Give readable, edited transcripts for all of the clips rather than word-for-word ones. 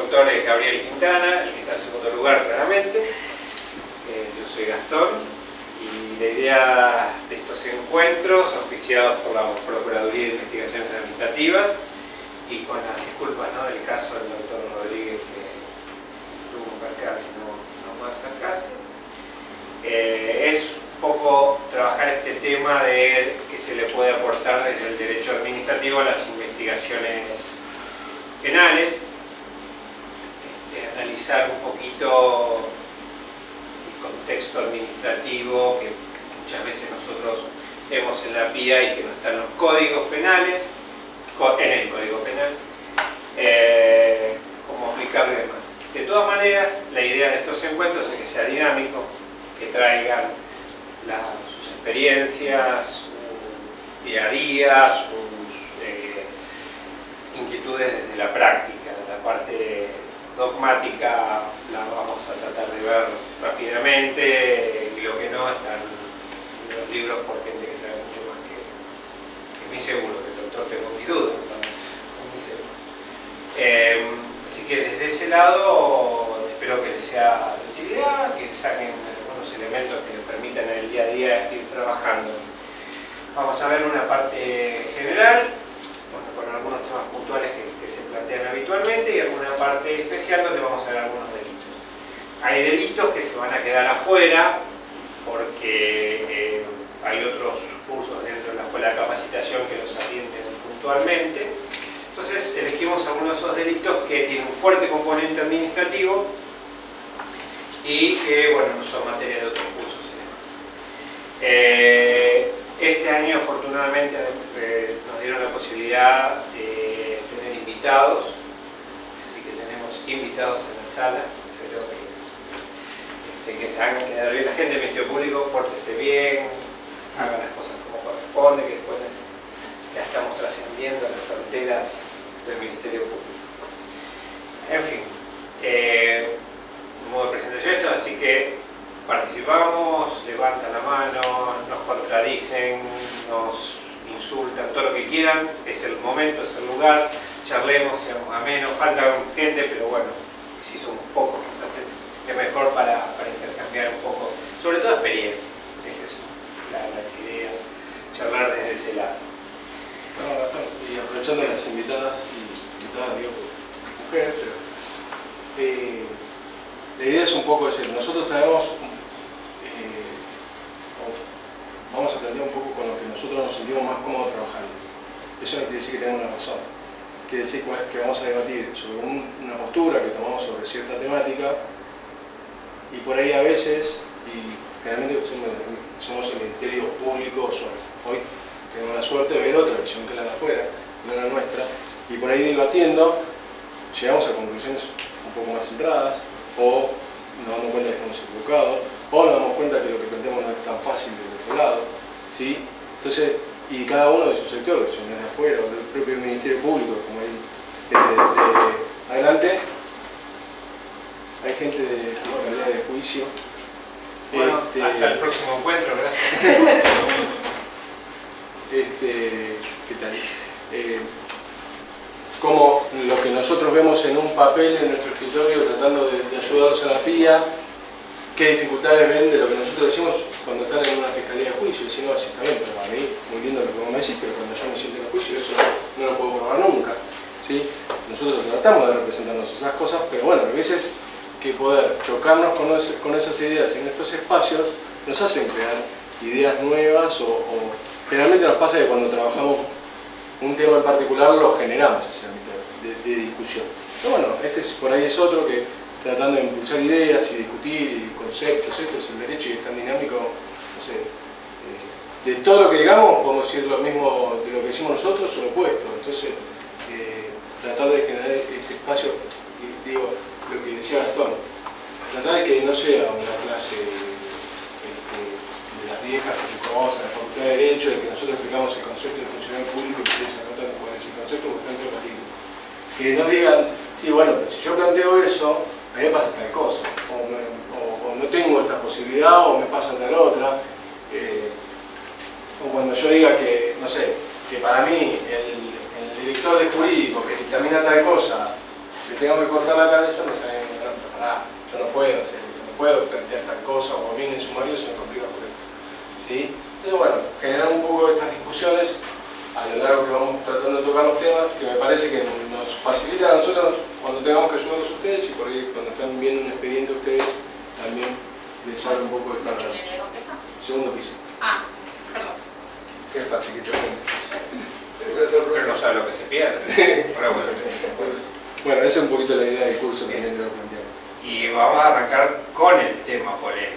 autor es Gabriel Quintana, el que está en segundo lugar claramente. Yo soy Gastón y la idea de estos encuentros, auspiciados por la Procuraduría de Investigaciones Administrativas y con las disculpas, ¿no?, del caso del doctor Rodríguez que tuvo un percance y no va a acercarse, es un poco trabajar este tema de que se le puede aportar desde el derecho administrativo a las investigaciones penales, analizar un poquito el contexto administrativo que muchas veces nosotros vemos en la PIA y que no está en los códigos penales, en el Código Penal, cómo aplicarlo y demás. De todas maneras, la idea de estos encuentros es que sea dinámico, que traigan sus experiencias, su día a día, sus inquietudes desde la práctica. La parte dogmática la vamos a tratar de ver rápidamente y lo que no están en los libros por gente que sabe mucho más que mí seguro, que el doctor tengo mis dudas, muy seguro. Así que desde ese lado espero que les sea de utilidad, que saquen algunos elementos que les permitan en el día a día ir trabajando. Vamos a ver una parte general, bueno, con algunos temas puntuales que se plantean habitualmente y alguna parte especial donde vamos a ver algunos delitos. Hay delitos que se van a quedar afuera porque hay otros cursos dentro de la Escuela de Capacitación que los atienden puntualmente. Entonces elegimos algunos de esos delitos que tienen un fuerte componente administrativo y que, bueno, no son materia de otros cursos y demás. Este año afortunadamente nos dieron la posibilidad de tener invitados, así que tenemos invitados en la sala. Espero que hagan quedar bien la gente del Ministerio Público, pórtese bien, hagan las cosas como corresponde, que después ya estamos trascendiendo las fronteras del Ministerio Público. En fin, modo de presentación esto, así que participamos, levantan la mano, nos contradicen, nos insultan, todo lo que quieran, es el momento, es el lugar, charlemos, seamos amenos, falta gente, pero bueno, si somos pocos quizás es mejor para intercambiar un poco, sobre todo experiencia, esa es la idea, charlar desde ese lado. No, Gastón, y aprovechando las invitadas, digo, mujeres, pero la idea es un poco decir, nosotros traemos, vamos a atender un poco con lo que nosotros nos sentimos más cómodos trabajando. Eso no quiere decir que tengamos una razón, quiere decir que vamos a debatir sobre una postura que tomamos sobre cierta temática y por ahí a veces, y generalmente somos el Ministerio Público solo. Hoy tenemos la suerte de ver otra visión que la de afuera, no la nuestra, y por ahí debatiendo llegamos a conclusiones un poco más centradas, o nos damos cuenta que estamos equivocados, o nos damos cuenta que lo que planteamos no es tan fácil del otro lado, ¿sí? Entonces, y cada uno de sus sectores, si no es de afuera o del propio Ministerio Público, como hay de adelante, hay gente de calidad de juicio. Bueno, hasta el próximo encuentro, gracias. ¿Qué tal? Como lo que nosotros vemos en un papel en nuestro escritorio tratando de ayudarlos a la PIA, qué dificultades ven de lo que nosotros decimos cuando están en una fiscalía de juicio. Si no, así está bien, pero a mí, muy lindo lo que vos me decís, pero cuando yo me siento en el juicio, eso no lo puedo probar nunca, ¿sí? Nosotros tratamos de representarnos esas cosas, pero bueno, a veces que poder chocarnos con esas ideas en estos espacios nos hacen crear ideas nuevas o generalmente nos pasa que cuando trabajamos un tema en particular lo generamos ese ámbito de discusión. Pero bueno, por ahí es otro que tratando de impulsar ideas y discutir y conceptos, esto es el derecho y es tan dinámico, no sé, de todo lo que digamos podemos decir lo mismo de lo que decimos nosotros o lo opuesto. Entonces, tratar de generar este espacio, digo, lo que decía Gastón, tratar de que no sea una clase de las viejas que tomamos en la Facultad de Derecho, de que nosotros explicamos el concepto de funcionario público y ustedes anotan cuál es el concepto porque está dentro del libro. Que nos digan, sí, bueno, pero si yo planteo eso, a mí me pasa tal cosa, o no tengo esta posibilidad, o me pasa tal otra, o cuando yo diga que, no sé, que para mí el director de jurídico que dictamina tal cosa le tengo que cortar la cabeza, me sale, pará, yo no puedo hacer esto, no puedo plantear tal cosa, o bien en sumario se me complica por esto. ¿Sí? Entonces, bueno, generar un poco estas discusiones a lo largo que vamos tratando de tocar los temas, que me parece que nos facilitan a nosotros cuando tengamos que ayudarlos a ustedes, y por ahí cuando están viendo un expediente ustedes también les abre un poco el panorama. Segundo piso. Ah, perdón. Qué fácil que yo Pero no sabe lo que se pierde. Pero bueno, esa es un poquito la idea del curso también que lo planteamos. y vamos a arrancar con el tema polémico.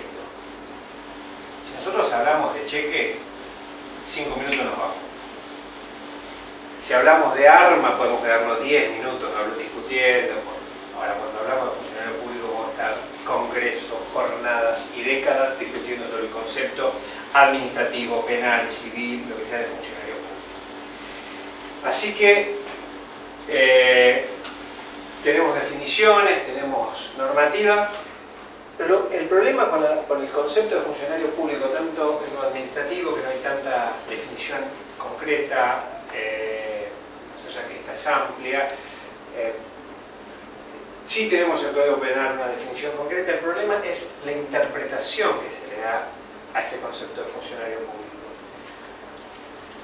Si nosotros hablamos de cheque, 5 minutos nos vamos. Si hablamos de arma, podemos quedarnos 10 minutos discutiendo. Ahora, cuando hablamos de funcionario público, vamos a estar congresos, jornadas y décadas discutiendo sobre el concepto administrativo, penal, civil, lo que sea de funcionario público. Así que tenemos definiciones, tenemos normativa, pero el problema con el concepto de funcionario público, tanto en lo administrativo, que no hay tanta definición concreta, más allá que esta es amplia, sí tenemos en el Código Penal una definición concreta, el problema es la interpretación que se le da a ese concepto de funcionario público.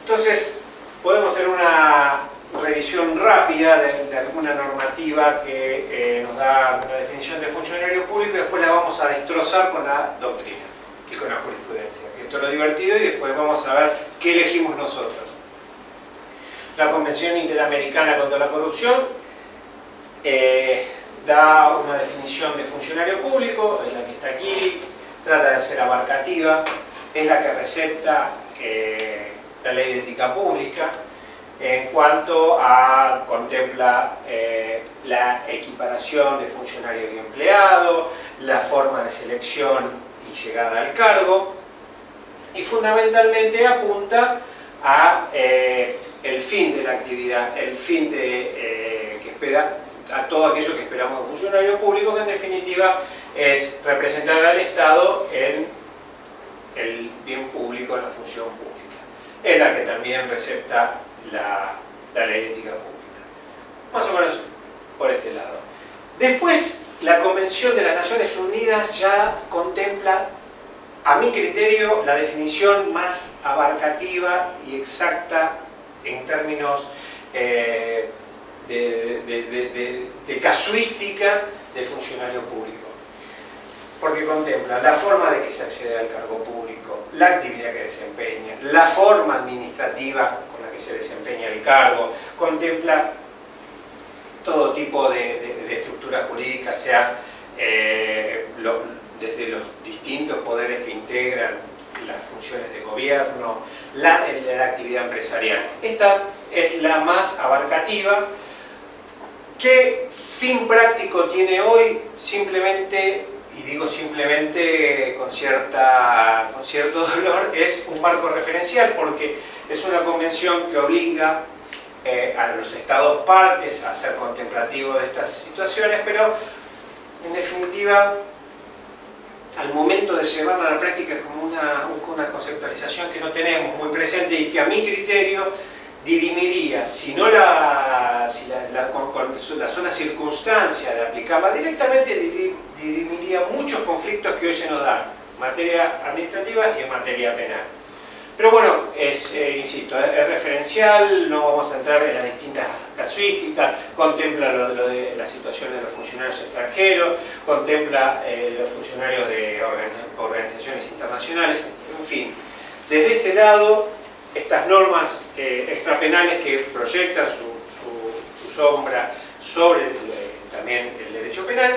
Entonces, podemos tener una revisión rápida de alguna normativa que nos da una definición de funcionario público y después la vamos a destrozar con la doctrina y con la jurisprudencia. Esto es lo divertido y después vamos a ver qué elegimos nosotros. La Convención Interamericana contra la Corrupción da una definición de funcionario público, es la que está aquí, trata de ser abarcativa, es la que receta la Ley de Ética Pública, en cuanto a contempla la equiparación de funcionario y empleado, la forma de selección y llegada al cargo, y fundamentalmente apunta a el fin de la actividad, el fin de que espera a todo aquello que esperamos de un funcionario público, que en definitiva es representar al Estado en el bien público, en la función pública. Es la que también recepta la Ley de Ética Pública. Más o menos por este lado. Después, la Convención de las Naciones Unidas ya contempla, a mi criterio, la definición más abarcativa y exacta en términos de casuística del funcionario público. Porque contempla la forma de que se accede al cargo público, la actividad que desempeña, la forma administrativa con la que se desempeña el cargo, contempla todo tipo de estructuras jurídicas, sea desde los distintos poderes que integran las funciones de gobierno, la actividad empresarial. Esta es la más abarcativa. ¿Qué fin práctico tiene hoy? Simplemente, y digo simplemente con cierto dolor, es un marco referencial, porque es una convención que obliga a los estados partes a ser contemplativos de estas situaciones, pero en definitiva, al momento de llevarla a la práctica es como una conceptualización que no tenemos muy presente y que a mi criterio dirimiría, si no con la sola circunstancia de aplicarla directamente, dirimiría muchos conflictos que hoy se nos dan en materia administrativa y en materia penal. Pero bueno, insisto, es referencial, no vamos a entrar en las distintas casuísticas, contempla lo de la situación de los funcionarios extranjeros, contempla los funcionarios de organizaciones internacionales, en fin. Desde este lado, estas normas extrapenales que proyectan su sombra sobre también el derecho penal,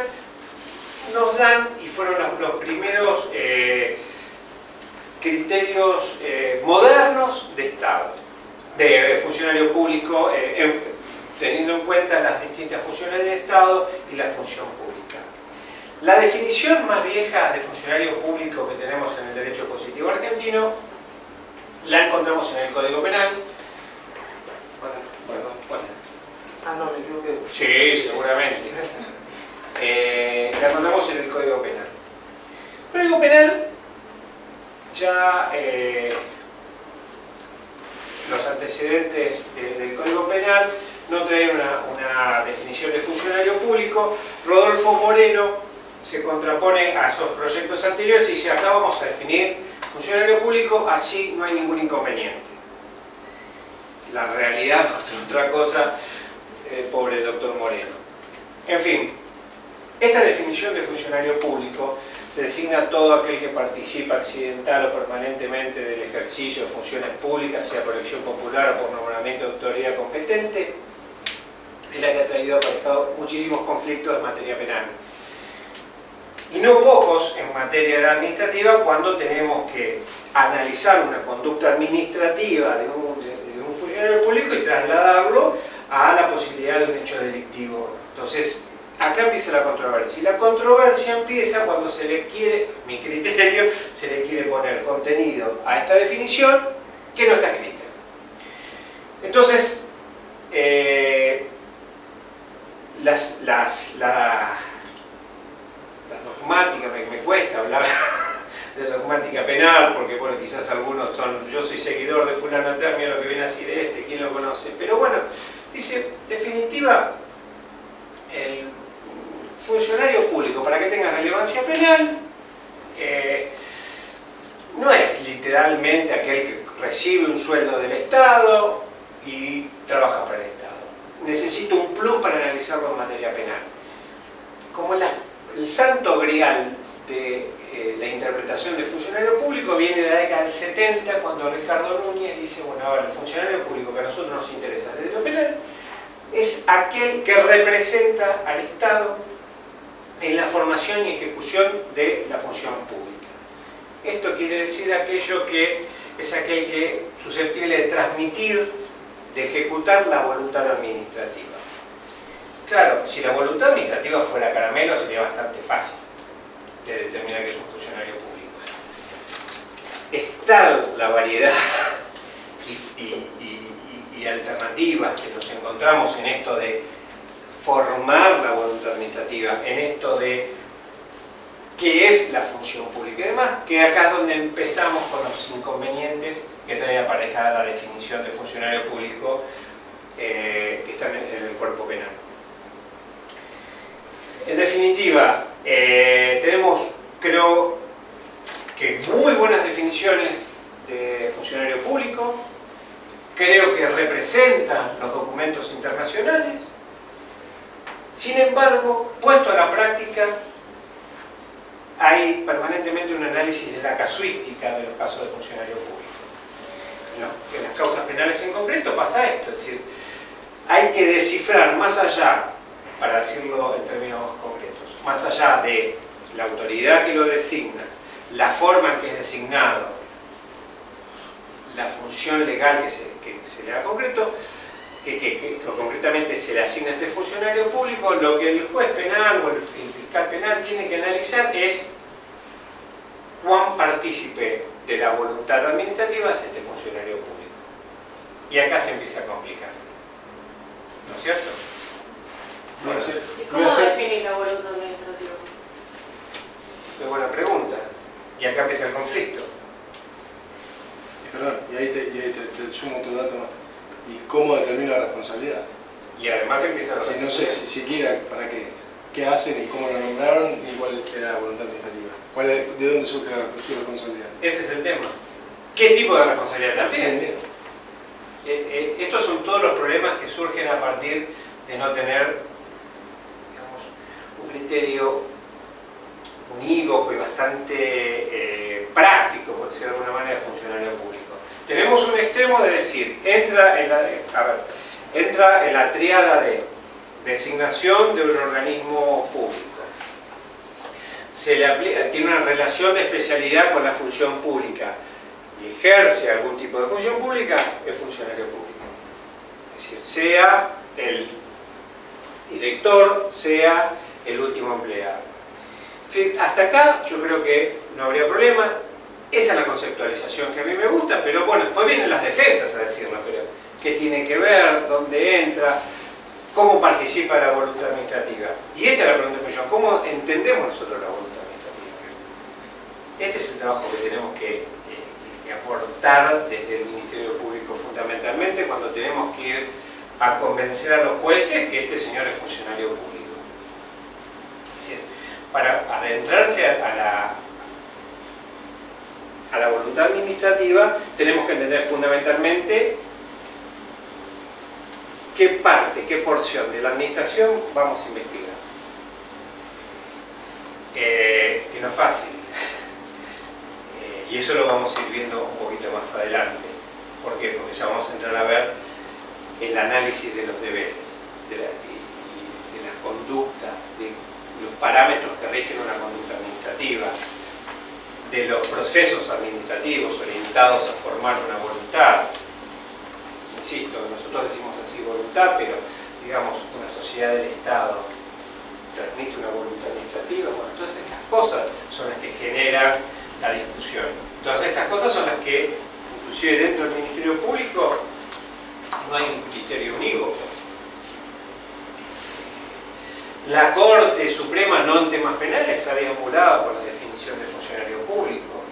nos dan, y fueron los primeros criterios modernos de Estado, de funcionario público, teniendo en cuenta las distintas funciones del Estado y la función pública. La definición más vieja de funcionario público que tenemos en el derecho positivo argentino la encontramos en el Código Penal. Bueno. Ah, no, me equivoqué. Sí, seguramente. La encontramos en el Código Penal. El Código Penal ya los antecedentes del Código Penal no traer una definición de funcionario público. Rodolfo Moreno se contrapone a esos proyectos anteriores y dice, acá vamos a definir funcionario público, así no hay ningún inconveniente. La realidad es otra cosa, pobre doctor Moreno. En fin, esta definición de funcionario público se designa a todo aquel que participa accidental o permanentemente del ejercicio de funciones públicas, sea por elección popular o por nombramiento de autoridad competente. Es la que ha traído aparejado muchísimos conflictos en materia penal. Y no pocos en materia administrativa, cuando tenemos que analizar una conducta administrativa de un funcionario público y trasladarlo a la posibilidad de un hecho delictivo. Entonces, acá empieza la controversia. Y la controversia empieza cuando se le quiere, mi criterio, se le quiere poner contenido a esta definición que no está escrita. Entonces, las dogmáticas, me cuesta hablar de dogmática penal, porque bueno, quizás algunos son, yo soy seguidor de fulano tal, mira lo que viene así de este, ¿quién lo conoce? Pero bueno, dice, definitiva, el funcionario público, para que tenga relevancia penal, no es literalmente aquel que recibe un sueldo del Estado y trabaja para el Estado. Necesita un plus para analizarlo en materia penal. Como el santo grial de la interpretación de funcionario público viene de la década del 70, cuando Ricardo Núñez dice, bueno, ahora el funcionario público que a nosotros nos interesa desde lo penal es aquel que representa al Estado en la formación y ejecución de la función pública. Esto quiere decir aquello que es aquel que es susceptible de transmitir, de ejecutar la voluntad administrativa. Claro, si la voluntad administrativa fuera caramelo sería bastante fácil de determinar que es un funcionario público. Es tal la variedad y alternativas que nos encontramos en esto de formar la voluntad administrativa, en esto de qué es la función pública y demás, que acá es donde empezamos con los inconvenientes que trae aparejada la definición de funcionario público que está en el cuerpo penal. En definitiva, tenemos, creo que muy buenas definiciones de funcionario público, creo que representan los documentos internacionales. Sin embargo, puesto a la práctica, hay permanentemente un análisis de la casuística de los casos de funcionario público. En las causas penales en concreto pasa esto, es decir, hay que descifrar más allá, para decirlo en términos concretos, más allá de la autoridad que lo designa, la forma en que es designado, la función legal que se le da concreto, que concretamente se le asigna a este funcionario público, lo que el juez penal o el fiscal penal tiene que analizar es cuán partícipe de la voluntad administrativa es este funcionario público. Y acá se empieza a complicar. ¿No es cierto? Bueno, ¿Y cómo definir la voluntad administrativa? Es buena pregunta. Y acá empieza el conflicto. Perdón, y ahí te sumo otro dato más. ¿Y cómo determina la responsabilidad? Y además empieza la Si no sé si siquiera para qué hacen y cómo lo nombraron y cuál era la voluntad administrativa. ¿De dónde surge su responsabilidad? Ese es el tema. ¿Qué tipo de responsabilidad también? Estos son todos los problemas que surgen a partir de no tener, digamos, un criterio unívoco y bastante práctico, por decirlo de alguna manera, de funcionario público. Tenemos un extremo de decir, entra en la tríada de designación de un organismo público. Se le aplica, tiene una relación de especialidad con la función pública y ejerce algún tipo de función pública, es funcionario público. Es decir, sea el director, sea el último empleado. En fin, hasta acá yo creo que no habría problema. Esa es la conceptualización que a mí me gusta, pero bueno, después vienen las defensas a decirnos, pero ¿qué tiene que ver? ¿Dónde entra? ¿Cómo participa la voluntad administrativa? Y esta es la pregunta que yo, ¿cómo entendemos nosotros la voluntad administrativa? Este es el trabajo que tenemos que aportar desde el Ministerio Público fundamentalmente cuando tenemos que ir a convencer a los jueces que este señor es funcionario público. Es decir, para adentrarse a la voluntad administrativa, tenemos que entender fundamentalmente qué parte, qué porción de la administración vamos a investigar. Que no es fácil. Y eso lo vamos a ir viendo un poquito más adelante. ¿Por qué? Porque ya vamos a entrar a ver el análisis de los deberes, de las conductas, de los parámetros que rigen una conducta administrativa, de los procesos administrativos orientados a formar una voluntad. Insisto, nosotros decimos así voluntad, pero digamos una sociedad del Estado transmite una voluntad administrativa. Bueno, todas estas cosas son las que generan la discusión. Todas estas cosas son las que, inclusive dentro del Ministerio Público, no hay un criterio unívoco. La Corte Suprema, no en temas penales, ha deambulado con la definición de funcionario público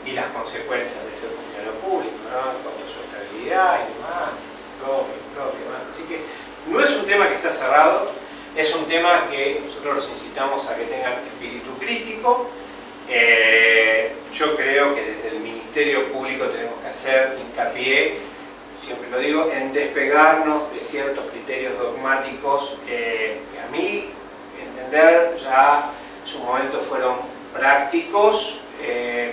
y las consecuencias de ser funcionario público, ¿no? En cuanto a su estabilidad y demás, propio, demás. Así que no es un tema que está cerrado, es un tema que nosotros los incitamos a que tengan espíritu crítico. Yo creo que desde el Ministerio Público tenemos que hacer hincapié, siempre lo digo, en despegarnos de ciertos criterios dogmáticos que a mí, entender, ya en su momento fueron prácticos,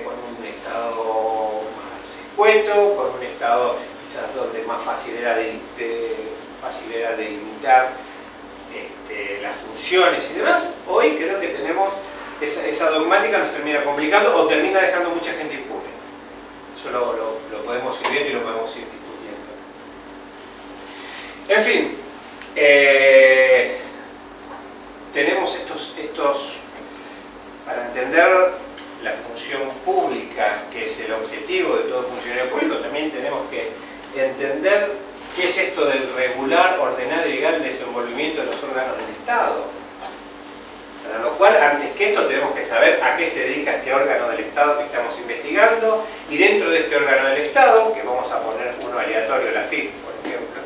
con un Estado más escueto, con un Estado quizás donde más fácil era delimitar las funciones y demás. Hoy creo que tenemos esa dogmática, nos termina complicando o termina dejando mucha gente impune. Eso lo podemos ir viendo y lo podemos ir discutiendo. En fin, tenemos estos, para entender la función pública, que es el objetivo de todo funcionario público, también tenemos que entender qué es esto del regular, ordenar y legal desenvolvimiento de los órganos del Estado. Para lo cual, antes que esto, tenemos que saber a qué se dedica este órgano del Estado que estamos investigando, y dentro de este órgano del Estado, que vamos a poner uno aleatorio, la AFIP, por ejemplo,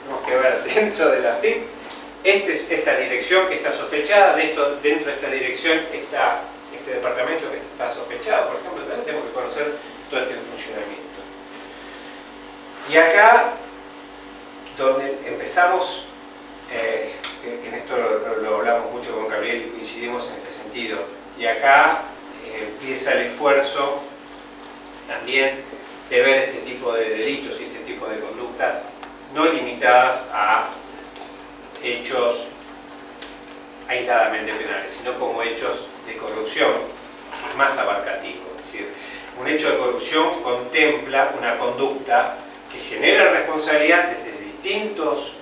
tenemos que ver dentro de la AFIP, esta dirección que está sospechada, dentro de esta dirección está este departamento que está sospechado, por ejemplo, también tenemos que conocer todo este funcionamiento. Y acá, donde empezamos, que en esto lo hablamos mucho con Gabriel y coincidimos en este sentido, y acá empieza el esfuerzo también de ver este tipo de delitos y este tipo de conductas no limitadas a hechos aisladamente penales, sino como hechos de corrupción más abarcativos. Es decir, un hecho de corrupción contempla una conducta que genera responsabilidad desde distintos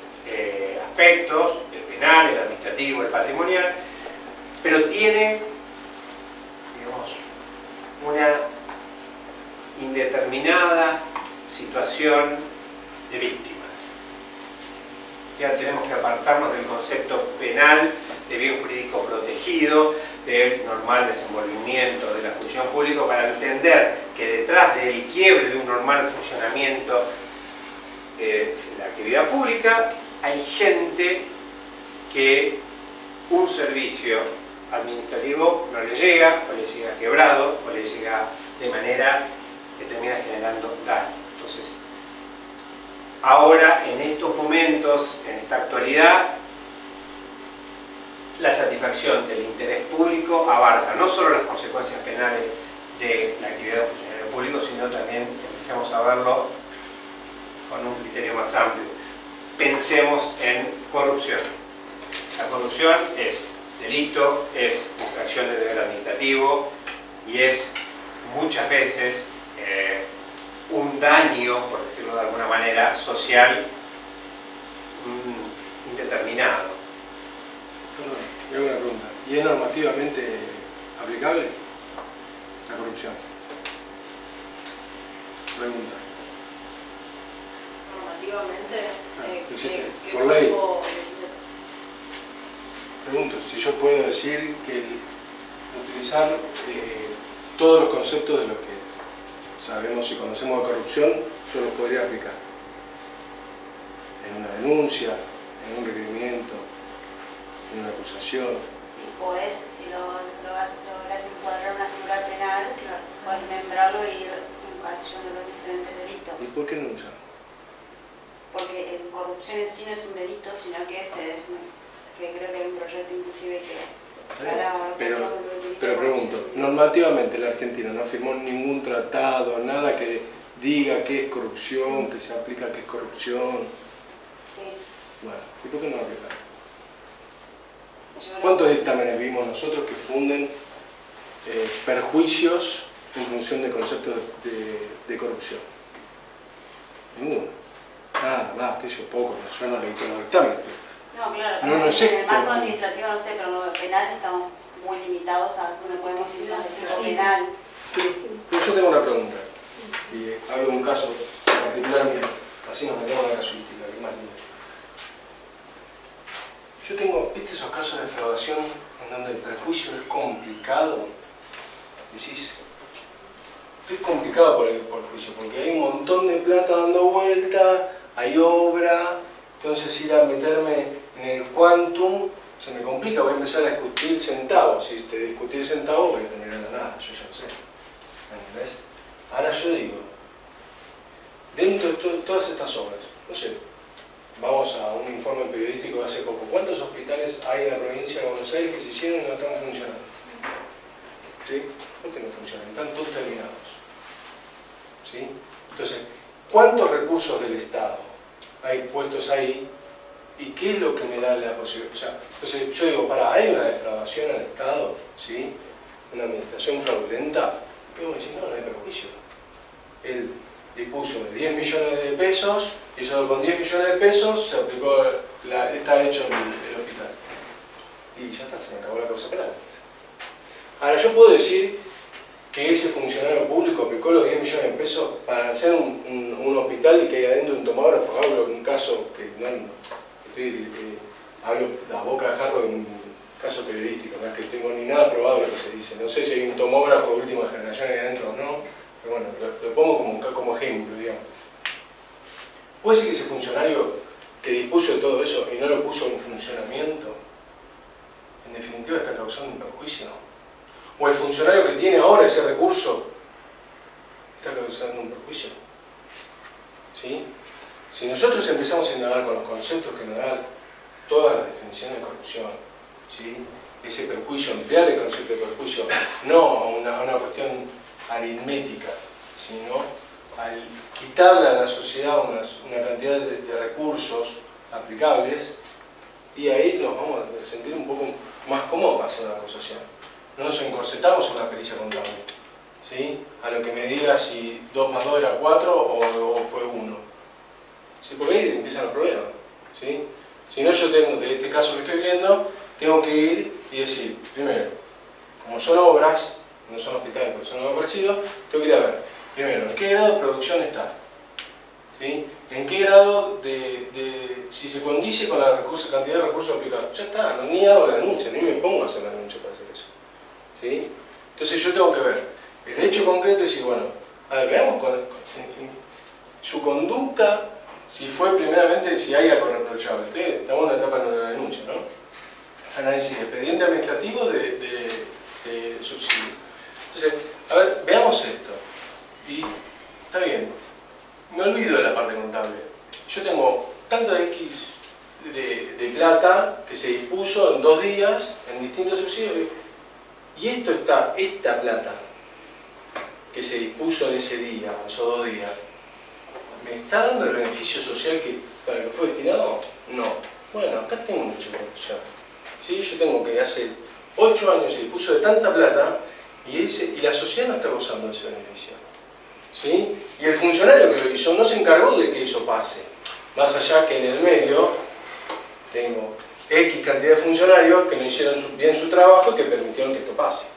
aspectos, el penal, el administrativo, el patrimonial, pero tiene, digamos, una indeterminada situación de víctimas. Ya tenemos que apartarnos del concepto penal de bien jurídico protegido, del normal desenvolvimiento de la función pública, para entender que detrás del quiebre de un normal funcionamiento de la actividad pública hay gente que un servicio administrativo no le llega, o le llega quebrado, o le llega de manera que termina generando daño. Entonces, ahora, en estos momentos, en esta actualidad, la satisfacción del interés público abarca no solo las consecuencias penales de la actividad de funcionario público, sino también empezamos a verlo con un criterio más amplio. Pensemos en corrupción. La corrupción es delito, es infracción de deber administrativo y es muchas veces un daño, por decirlo de alguna manera, social indeterminado. Yo hago una pregunta. ¿Y es normativamente aplicable la corrupción? Pregunta. Normativamente, ¿qué por ley. grupo? Pregunto, si yo puedo decir que utilizar todos los conceptos de lo que sabemos y conocemos de corrupción, yo los podría aplicar. en una denuncia, en un requerimiento, en una acusación. Sí, podés, si lográs encuadrar una figura penal, podés membrarlo y ir encasillando los diferentes delitos. ¿Y por qué no lo usamos? Porque corrupción en sí no es un delito, sino que que creo que hay un proyecto inclusive que pero pregunto, normativamente la Argentina no firmó ningún tratado, nada que diga qué es corrupción, que se aplica qué es corrupción. Sí. Bueno, ¿y por qué no lo aplicaron? Yo ¿Cuántos dictámenes vimos nosotros que funden perjuicios en función de conceptos de corrupción? Ninguno. Nada más, que yo poco, yo no leí todos los dictámenes. No, claro, No sé en el marco cómo. administrativo no sé, pero en lo penal estamos muy limitados a no podemos firmar el tipo penal. Pero yo tengo una pregunta, y hablo de un caso particular mío, así nos metemos en la casuística, que es más lindo. Yo tengo, ¿viste esos casos de defraudación en donde el perjuicio es complicado? Decís, es complicado por el perjuicio, porque hay un montón de plata dando vuelta, hay obra, entonces ir a meterme en el quantum se me complica, voy a empezar a discutir centavos, si te discutir centavos voy a terminar en la nada, yo ya lo sé. ¿Entendés? Ahora yo digo, dentro de todas estas obras, no sé, vamos a un informe periodístico de hace poco, ¿cuántos hospitales hay en la provincia de Buenos Aires que se hicieron y no están funcionando? ¿Sí? ¿Por qué no funcionan? Están todos terminados. ¿Sí? Entonces, ¿cuántos recursos del Estado hay puestos ahí? ¿Y qué es lo que me da la posibilidad? O sea, entonces yo digo, hay una defraudación al Estado, ¿sí? Una administración fraudulenta, y vos decís, no hay perjuicio. Él dispuso de 10 millones de pesos, y eso con 10 millones de pesos se aplicó, está hecho el hospital. Y ya está, se me acabó la causa penal. Ahora yo puedo decir que ese funcionario público aplicó los 10 millones de pesos para hacer un hospital y que hay adentro un tomógrafo. Hablo de un caso que hablo a boca de jarro de un caso periodístico, no es que tengo ni nada probado lo que se dice. No sé si hay un tomógrafo de última generación ahí adentro o no, pero bueno, lo pongo como ejemplo, digamos. ¿Puede ser que ese funcionario que dispuso de todo eso y no lo puso en funcionamiento, en definitiva está causando un perjuicio? ¿O el funcionario que tiene ahora ese recurso está causando un perjuicio? ¿Sí? Si nosotros empezamos a indagar con los conceptos que nos dan todas las definiciones de corrupción, ¿sí? Ese perjuicio, ampliar el concepto de perjuicio, no a una cuestión aritmética, sino al quitarle a la sociedad una cantidad de recursos aplicables, y ahí nos vamos a sentir un poco más cómodos para hacer una acusación. No nos encorsetamos en una pericia contable, ¿sí? A lo que me diga si 2 más 2 era 4 o fue 1. ¿Sí? Porque ahí empiezan los problemas, ¿sí? Si no, yo tengo, de este caso que estoy viendo, tengo que ir y decir, primero, como son obras, no son hospitales porque son algo parecido, tengo que ir a ver, primero, ¿en qué grado de producción está? ¿Sí? ¿En qué grado si se condice con la cantidad de recursos aplicados? Ya está, ni hago la denuncia, ni me pongo a hacer la denuncia para hacer eso. ¿Sí? Entonces yo tengo que ver el hecho concreto y decir, bueno, a ver, veamos en su conducta, si fue primeramente, si hay algo reprochable. Estamos en la etapa de la denuncia, ¿no? Análisis de expediente administrativo de subsidio. Entonces, a ver, veamos esto. Y está bien, me olvido de la parte contable. Yo tengo tanto X de plata que se dispuso en 2 días en distintos subsidios. Y esta plata que se dispuso en ese día, en esos 2 días, ¿me está dando el beneficio social para el que fue destinado? No. Bueno, acá tengo mucha corrupción. ¿Sí? Yo tengo que hace 8 años se dispuso de tanta plata y la sociedad no está gozando de ese beneficio. ¿Sí? Y el funcionario que lo hizo no se encargó de que eso pase. Más allá que en el medio tengo X cantidad de funcionarios que no hicieron bien su trabajo y que permitieron que esto pase.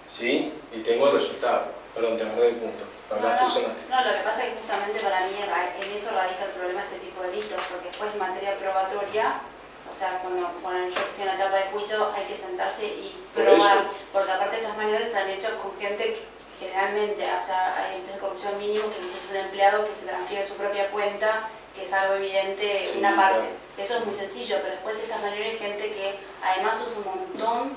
¿Sí? Y tengo el resultado. Perdón, te agarré el punto. No, lo que pasa es que justamente para mí en eso radica el problema de este tipo de delitos, porque después en materia probatoria, o sea, cuando yo estoy en la etapa de juicio hay que sentarse y probar, porque aparte estas maniobras están hechas con gente que generalmente, o sea, hay delitos de corrupción mínimo que es un empleado que se transfiere su propia cuenta que es algo evidente, Sí, una parte. claro. Eso es muy sencillo, pero después esta mayoría de gente que además usa un montón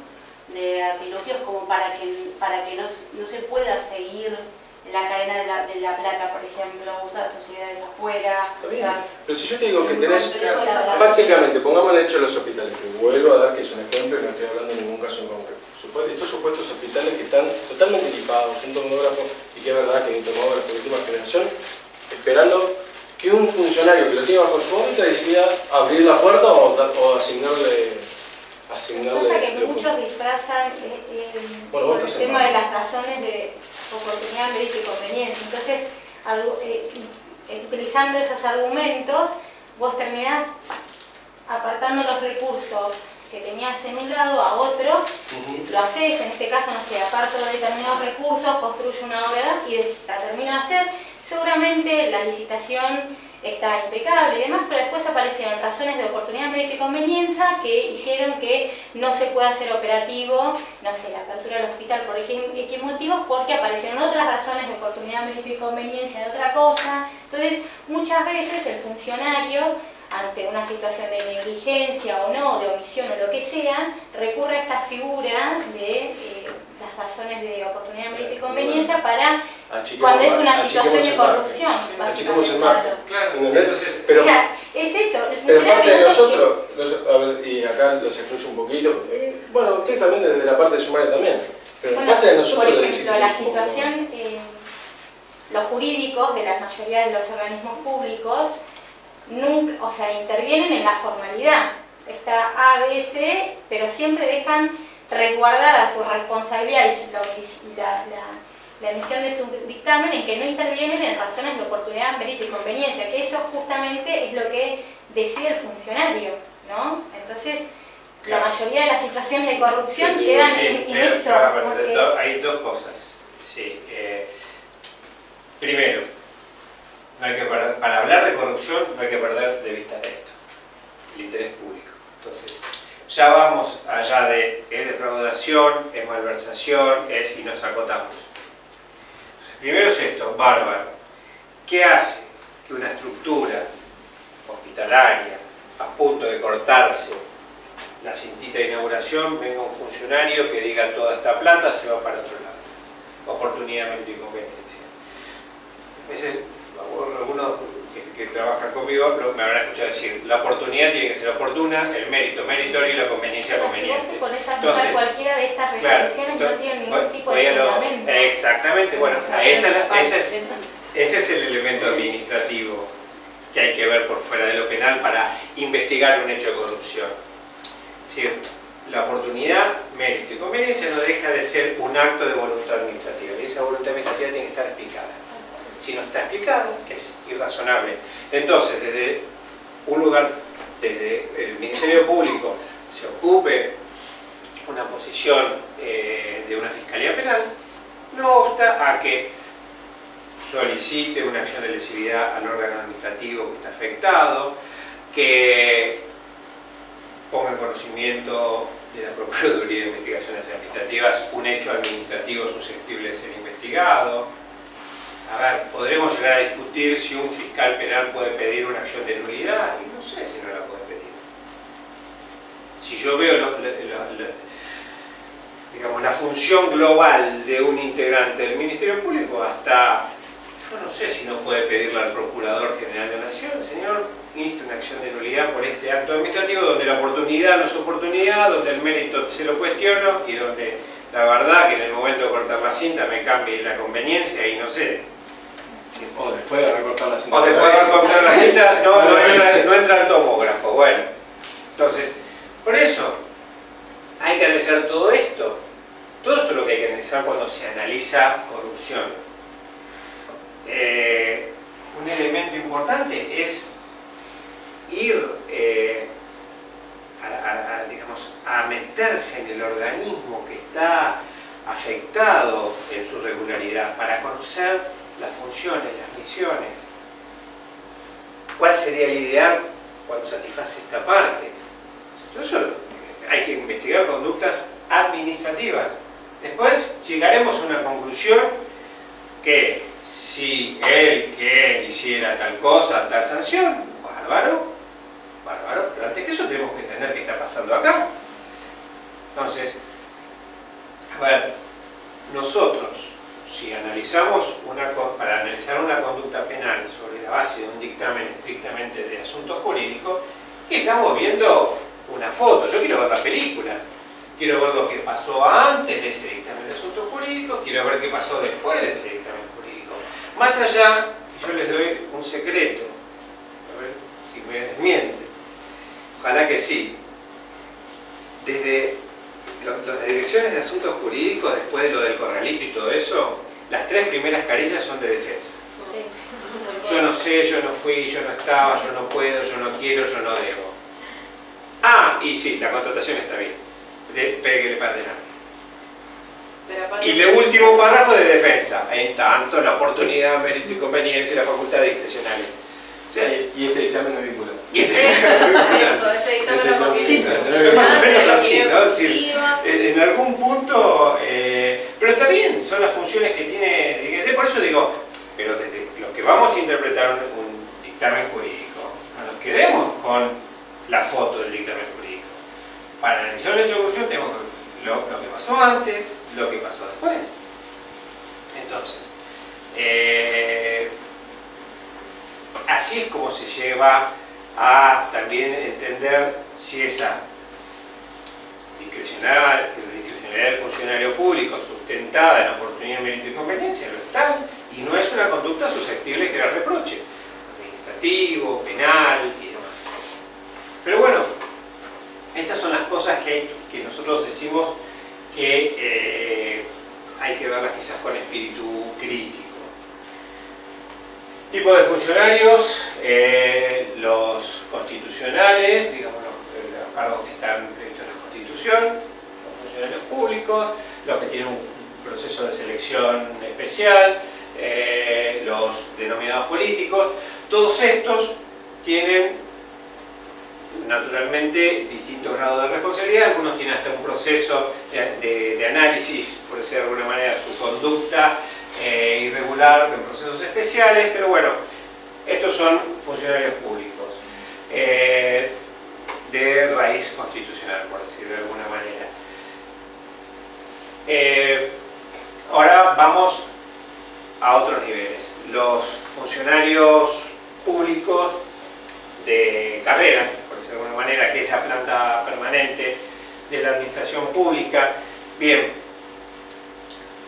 de artilugios como para que no se pueda seguir la cadena de la plata, por ejemplo, usa sociedades afuera, usa... Pero si yo te digo que tenés, complejo, la verdad. prácticamente, pongamos el hecho de los hospitales, que vuelvo a dar que es un ejemplo y no estoy hablando de ningún caso en concreto. Estos supuestos hospitales que están totalmente equipados, un tomógrafo, y que es verdad que hay un tomógrafo de última generación, esperando que un funcionario que lo tiene bajo su órbita decida abrir la puerta o asignarle... Pasa que muchos disfrazan Bueno, el tema de las razones de oportunidad, mérito y conveniencia. Entonces, utilizando esos argumentos, vos terminás apartando los recursos que tenías en un lado a otro, lo haces, en este caso, no sé, aparto determinados recursos, construyo una obra y la termino de hacer. Seguramente la licitación está impecable y demás, pero después aparecieron razones de oportunidad, mérito y conveniencia que hicieron que no se pueda hacer operativo, no sé, la apertura del hospital por X motivos, porque aparecieron otras razones de oportunidad, mérito y conveniencia de otra cosa. Entonces, muchas veces el funcionario, ante una situación de negligencia o no, de omisión o lo que sea, recurre a esta figura de las razones de oportunidad, mérito y conveniencia para cuando es una situación de corrupción. Achicamos el marco. Claro, ¿Entendés? entonces, Pero, O sea, es eso, el pero parte de funcionario nosotros, a ver, y acá los excluyo un poquito, bueno, ustedes también desde la parte sumaria también, pero bueno, parte de nosotros... por lo ejemplo, la exigimos un poco situación, los jurídicos de la mayoría de los organismos públicos nunca, o sea, intervienen en la formalidad. Está A, B, C, pero siempre dejan resguardada su responsabilidad y la emisión de su dictamen en que no intervienen en razones de oportunidad, mérito y conveniencia, que eso justamente es lo que decide el funcionario, ¿no? Entonces, claro, la mayoría de las situaciones de corrupción sí, quedan sí, en pero, eso. pero, porque... hay dos cosas. Sí, primero, no hay que para hablar de corrupción no hay que perder de vista esto, el interés público. Entonces, ya vamos allá de es defraudación, es malversación, y nos acotamos. Entonces, primero es esto, bárbaro. ¿Qué hace que una estructura hospitalaria a punto de cortarse la cintita de inauguración venga un funcionario que diga toda esta plata se va para otro lado? Oportunidad, mérito y conveniencia. Algunos que trabajan conmigo me habrán escuchado decir, la oportunidad tiene que ser oportuna, el mérito meritorio y la conveniencia Si vos conveniente. te pones a anotar cualquiera de estas resoluciones, no tienen ningún tipo de fundamento. Exactamente, bueno, ese es el elemento administrativo que hay que ver por fuera de lo penal para investigar un hecho de corrupción. Es decir, la oportunidad, mérito y conveniencia no deja de ser un acto de voluntad administrativa y esa voluntad administrativa tiene que estar explicada. Si no está explicado, es irrazonable. Entonces, desde un lugar, desde el Ministerio Público, se ocupe una posición de una fiscalía penal, no obsta a que solicite una acción de lesividad al órgano administrativo que está afectado, que ponga en conocimiento de la Procuraduría de Investigaciones Administrativas un hecho administrativo susceptible de ser investigado. A ver, podremos llegar a discutir si un fiscal penal puede pedir una acción de nulidad, y no sé si no la puede pedir. Si yo veo digamos, la función global de un integrante del Ministerio Público, hasta, yo no sé si no puede pedirle al Procurador General de la Nación, señor, inste una acción de nulidad por este acto administrativo, donde la oportunidad no es oportunidad, donde el mérito se lo cuestiono, y donde la verdad que en el momento de cortar la cinta me cambie la conveniencia y no sé. O después de recortar la cinta. O después de recortar la cinta, no entra el tomógrafo. Bueno, entonces, por eso hay que analizar todo esto. Todo esto es lo que hay que analizar cuando se analiza corrupción. Un elemento importante es ir a meterse en el organismo que está afectado en su regularidad para conocer las funciones, las misiones. ¿Cuál sería el ideal cuando satisface esta parte? Entonces hay que investigar conductas administrativas. Después llegaremos a una conclusión que si él que hiciera tal cosa, tal sanción, bárbaro, bárbaro, pero antes que eso tenemos que entender qué está pasando acá. Entonces, a ver, nosotros, si analizamos para analizar una conducta penal sobre la base de un dictamen estrictamente de asuntos jurídicos, estamos viendo una foto. Yo quiero ver la película, quiero ver lo que pasó antes de ese dictamen de asuntos jurídicos, quiero ver qué pasó después de ese dictamen jurídico. Más allá, yo les doy un secreto, a ver si me desmienten, ojalá que sí. Desde las direcciones de asuntos jurídicos, después de lo del corralito y todo eso, las 3 primeras carillas son de defensa. Yo no sé, yo no fui, yo no estaba, yo no puedo, yo no quiero, yo no debo. Ah, y sí, la contratación está bien. Péguele para adelante. Y el último párrafo de defensa. En tanto, la oportunidad, mérito y conveniencia y la facultad discrecional. O sea, Y este dictamen no es vinculante. Eso, este dictamen no es más o menos así, ¿no? Es decir, en algún punto, pero está bien, son las funciones que tiene. Por eso digo, pero desde los que vamos a interpretar un dictamen jurídico, no nos quedemos con la foto del dictamen jurídico. Para analizar un hecho de corrupción tenemos lo que pasó antes, lo que pasó después. Entonces, así es como se lleva a también entender si esa discrecionalidad del funcionario público sustentada en oportunidad, mérito y conveniencia lo está, y no es una conducta susceptible de que la reproche, administrativo, penal y demás. Pero bueno, estas son las cosas que nosotros decimos que hay que verlas quizás con espíritu crítico. Tipo de funcionarios, los constitucionales, digamos los cargos que están previstos en la Constitución, los funcionarios públicos, los que tienen un proceso de selección especial, los denominados políticos, todos estos tienen naturalmente distintos grados de responsabilidad. Algunos tienen hasta un proceso de análisis, por decir de alguna manera, su conducta irregular en procesos especiales, pero bueno, estos son funcionarios públicos de raíz constitucional, por decir de alguna manera. Ahora vamos a otros niveles. Los funcionarios públicos de carrera, por decirlo de alguna manera, que es esa planta permanente de la administración pública. Bien,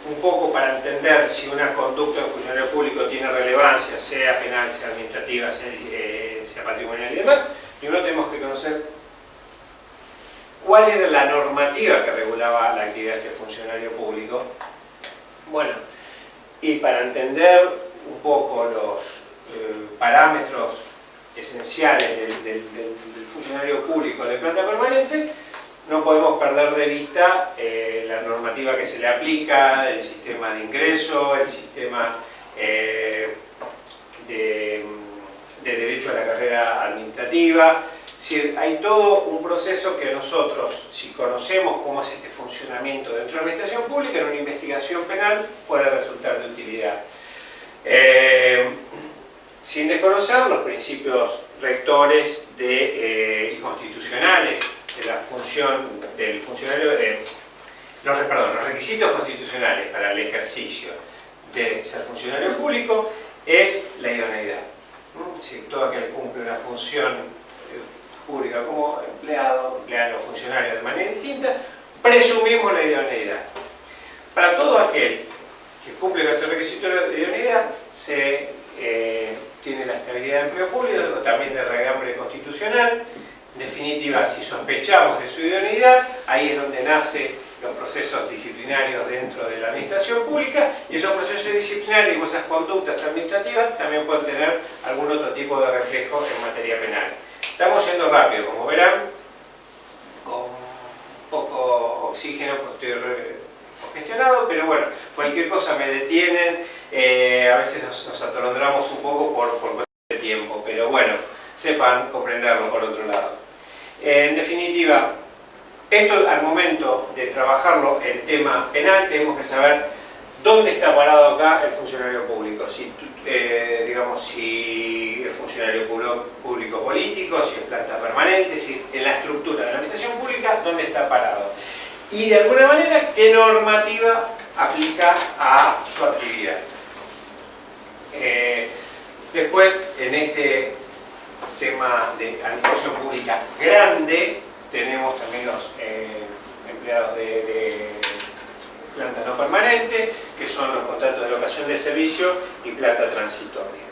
un poco para entender si una conducta de un funcionario público tiene relevancia, sea penal, sea administrativa, sea patrimonial y demás, primero tenemos que conocer cuál era la normativa que regulaba la actividad de este funcionario público. Bueno, y para entender un poco los parámetros esenciales del funcionario público de planta permanente, no podemos perder de vista la normativa que se le aplica, el sistema de ingreso, el sistema de derecho a la carrera administrativa. Es decir, hay todo un proceso que nosotros, si conocemos cómo es este funcionamiento dentro de la administración pública, en una investigación penal puede resultar de utilidad. Sin desconocer los principios rectores y constitucionales de la función del funcionario, los requisitos constitucionales para el ejercicio de ser funcionario público es la idoneidad. Si todo aquel que cumple una función pública como empleado o funcionario de manera distinta, presumimos la idoneidad. Para todo aquel que cumple con este requisito de idoneidad, se tiene la estabilidad de empleo público, también de regambre constitucional. En definitiva, si sospechamos de su idoneidad, ahí es donde nacen los procesos disciplinarios dentro de la administración pública, y esos procesos disciplinarios y esas conductas administrativas también pueden tener algún otro tipo de reflejo en materia penal. Estamos yendo rápido, como verán, con poco oxígeno, porque estoy congestionado, pero bueno, cualquier cosa me detienen, a veces nos atolondramos un poco por cuestión de tiempo, pero bueno, sepan comprenderlo por otro lado. En definitiva, esto al momento de trabajarlo en tema penal, tenemos que saber dos ¿dónde está parado acá el funcionario público? Si, digamos, si es funcionario público político, si es planta permanente, si en la estructura de la administración pública, ¿dónde está parado? Y de alguna manera, ¿qué normativa aplica a su actividad? Después, en este tema de administración pública grande, tenemos también los empleados de planta no permanente, que son los contratos de locación de servicio y planta transitoria.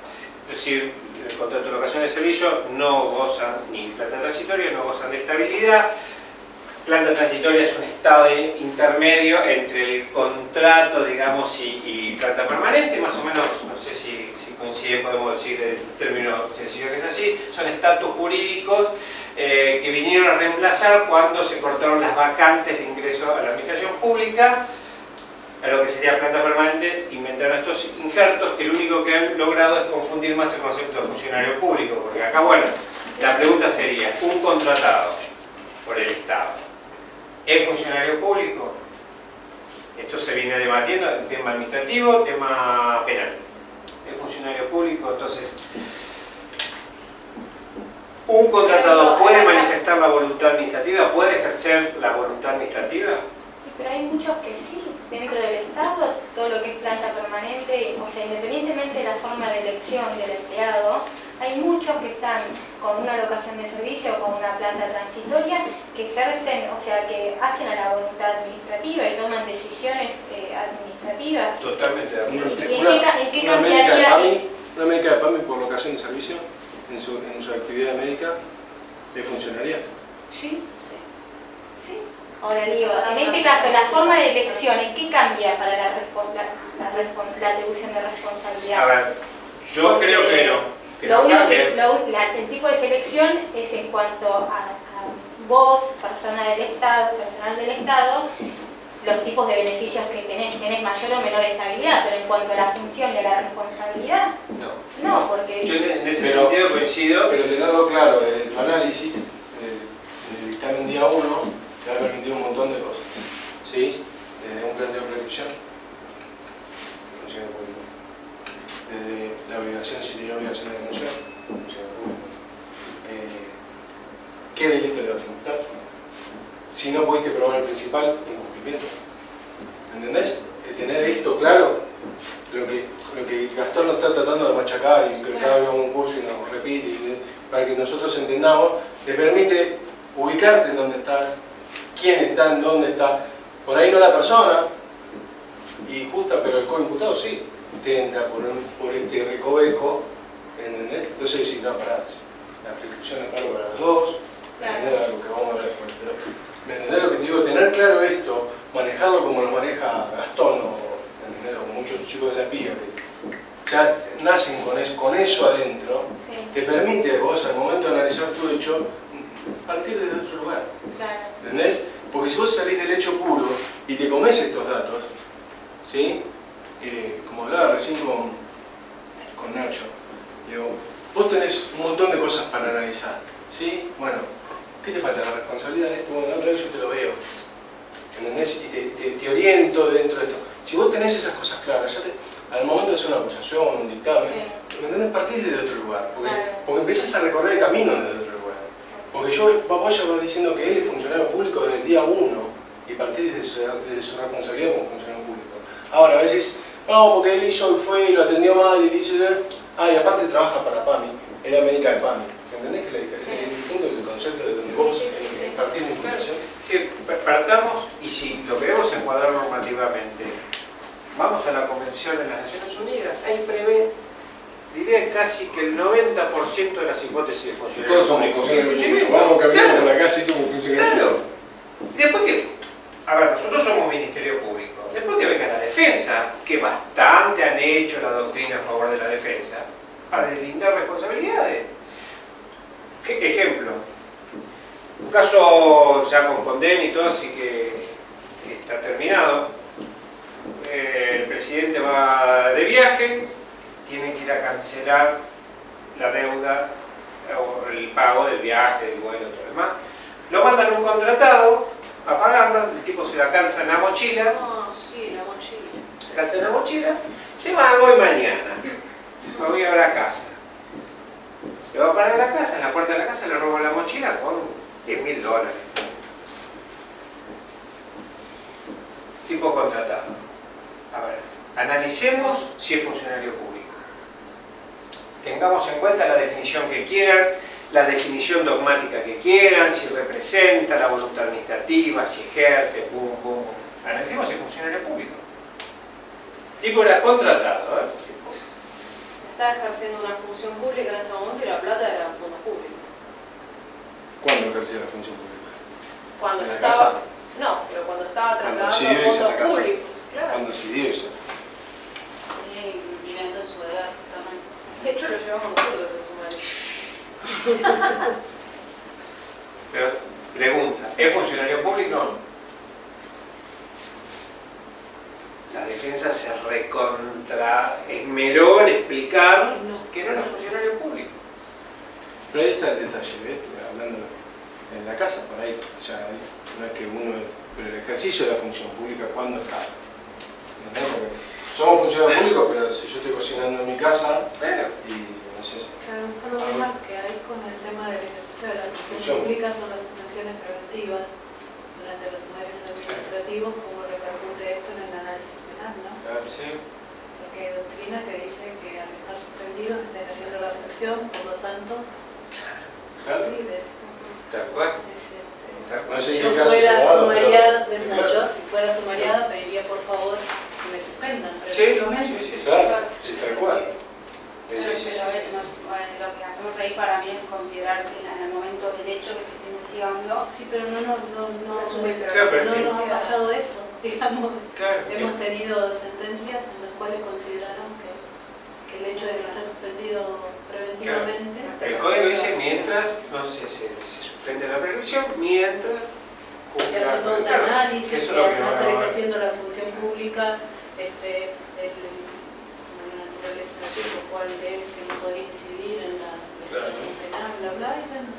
Es decir, el contrato de locación de servicio no gozan, ni planta transitoria, no gozan de estabilidad. Planta transitoria es un estado intermedio entre el contrato, digamos, y planta permanente, más o menos, no sé si coincide, podemos decir el término sencillo que es así, son estatus jurídicos que vinieron a reemplazar cuando se cortaron las vacantes de ingreso a la administración pública, a lo que sería planta permanente, inventaron estos injertos que lo único que han logrado es confundir más el concepto de funcionario público, porque acá, bueno, la pregunta sería, un contratado por el Estado, ¿es funcionario público? Esto se viene debatiendo en tema administrativo, tema penal. ¿Es funcionario público? Entonces, ¿un contratado puede manifestar la voluntad administrativa? ¿Puede ejercer la voluntad administrativa? Pero hay muchos que sí. Dentro del Estado, todo lo que es planta permanente, o sea, independientemente de la forma de elección del empleado, hay muchos que están con una locación de servicio o con una planta transitoria que ejercen, o sea, que hacen a la voluntad administrativa y toman decisiones administrativas. Totalmente de acuerdo. ¿Y en qué cambiaría? Una médica de PAMI por locación de servicio en su actividad médica, ¿le funcionaría? Sí. Ahora digo, en este caso, la forma de elección, ¿en qué cambia para la atribución de responsabilidad? A ver, yo creo que no. El tipo de selección es en cuanto a vos, personal del Estado, los tipos de beneficios que tenés mayor o menor estabilidad, pero en cuanto a la función y a la responsabilidad, no, porque... Yo en ese sentido coincido. Pero teniendo claro, de tu análisis, del dictamen día 1, te va a permitir un montón de cosas, ¿sí? Desde un planteo de prescripción, función pública, desde la obligación, si tiene obligación de denunciar, función pública, ¿qué delito le vas a imputar? Si no pudiste probar el principal, incumplimiento, ¿entendés? Tener esto claro, lo que Gastón nos está tratando de machacar y que cada vez haga un curso y nos repite, para que nosotros entendamos, le permite ubicarte en dónde estás, quién está, en dónde está, por ahí no la persona, y justa, pero el coimputado sí, tenta por este recoveco, ¿entendés? Entonces decís, no, pará, la prescripción es paro para los dos, ¿entendés? Lo que vamos a hablar después, pero ¿me entendés lo que te digo? Tener claro esto, manejarlo como lo maneja Gastón o muchos chicos de la PIA, que ya nacen con eso adentro, te permite vos al momento de analizar tu hecho, partir desde otro lugar. ¿Entendés? Porque si vos salís del hecho puro y te comés estos datos, ¿sí? Como hablaba recién con Nacho, digo, vos tenés un montón de cosas para analizar, ¿sí? Bueno, ¿qué te falta? La responsabilidad de esto, bueno, yo te lo veo, ¿entendés? Y te oriento dentro de esto. Si vos tenés esas cosas claras, al momento de hacer una acusación, un dictamen, ¿me entendés? Partís desde otro lugar, porque empezás a recorrer el camino desde otro lugar. Porque vos ya vas diciendo que él es funcionario público desde el día 1 y partís desde su responsabilidad como funcionario público. Ahora a veces, no, porque él hizo y fue y lo atendió mal y le hizo... y aparte trabaja para PAMI, era médica de PAMI. ¿Entendés que la diferencia? Es distinto del concepto de donde vos partís de información. Sí, partamos, y si lo queremos encuadrar normativamente, vamos a la Convención de las Naciones Unidas, ahí prevé, diría casi que el 90% de las hipótesis de funcionarios todos somos funcionarios públicos, vamos caminando por la calle y somos funcionarios públicos. Después que, a ver, nosotros somos Ministerio Público, después que venga la defensa, que bastante han hecho la doctrina a favor de la defensa, a deslindar responsabilidades. Ejemplo, un caso ya con condena y todo, así que está terminado. El presidente va de viaje, tiene que ir a cancelar la deuda o el pago del viaje, del vuelo y todo lo demás. Lo mandan a un contratado a pagarla, el tipo se la calza en la mochila. No, sí, la mochila. alza la mochila, se va, voy mañana, me voy ahora a casa. Se va para la casa, en la puerta de la casa le robo la mochila con $10.000. Tipo contratado. A ver, analicemos si es funcionario público. Tengamos en cuenta la definición que quieran, la definición dogmática que quieran, si representa la voluntad administrativa, si ejerce, pum, pum. Analicemos si es funcionario público. Tipo era contratado, ¿eh? Está ejerciendo una función pública en ese momento y la plata era fondos públicos. ¿Cuándo ejercía la función pública? Cuando ¿En la estaba... casa? No, pero cuando estaba Cuando trasladando decidió irse a la fondos casa. públicos, claro. ¿Cuándo decidió irse? Viviendo en su deber, justamente. De hecho lo llevamos nosotros a sumar. Pero, pregunta, ¿es funcionario público? La defensa se recontra esmeró en explicar que no era funcionario público. Pero ahí está el detalle, ¿ves? Hablando en la casa, por ahí, o sea, no es que uno, pero el ejercicio de la función pública, ¿cuándo está? ¿Entendés? Porque somos funcionarios públicos, pero si yo estoy cocinando en mi casa, y no sé si... Claro, un problema que hay con el tema del ejercicio de la función pública son las sanciones preventivas durante los sumarios administrativos, cómo repercute esto en el análisis penal, ¿no? Claro, Sí. Porque hay doctrina que dice que al estar suspendidos estén haciendo la función, por lo tanto, claro. libres. Tal cual. No sé Si en yo qué caso se fuera ha dado, sumariada de pero- muchos, si fuera sumariada, pediría por favor que me suspendan Sí, preventivamente. sí, sí. Claro, sí, tal cual. Sí, sí, sí, Pero a ver, sí. lo que hacemos ahí para mí es considerar que en el momento del hecho que se está investigando, Sí, pero no Claro, pero nos ha pasado eso, digamos. Claro. Hemos tenido sentencias en las cuales consideraron que el hecho de que está suspendido preventivamente... El código dice mientras, no sé, se suspende la prescripción, mientras... Y hace todo un análisis, Eso es que lo que además no estar va a- ejerciendo la función pública, la naturaleza por cual es que no podría incidir en la legislación penal, bla, bla, y bueno.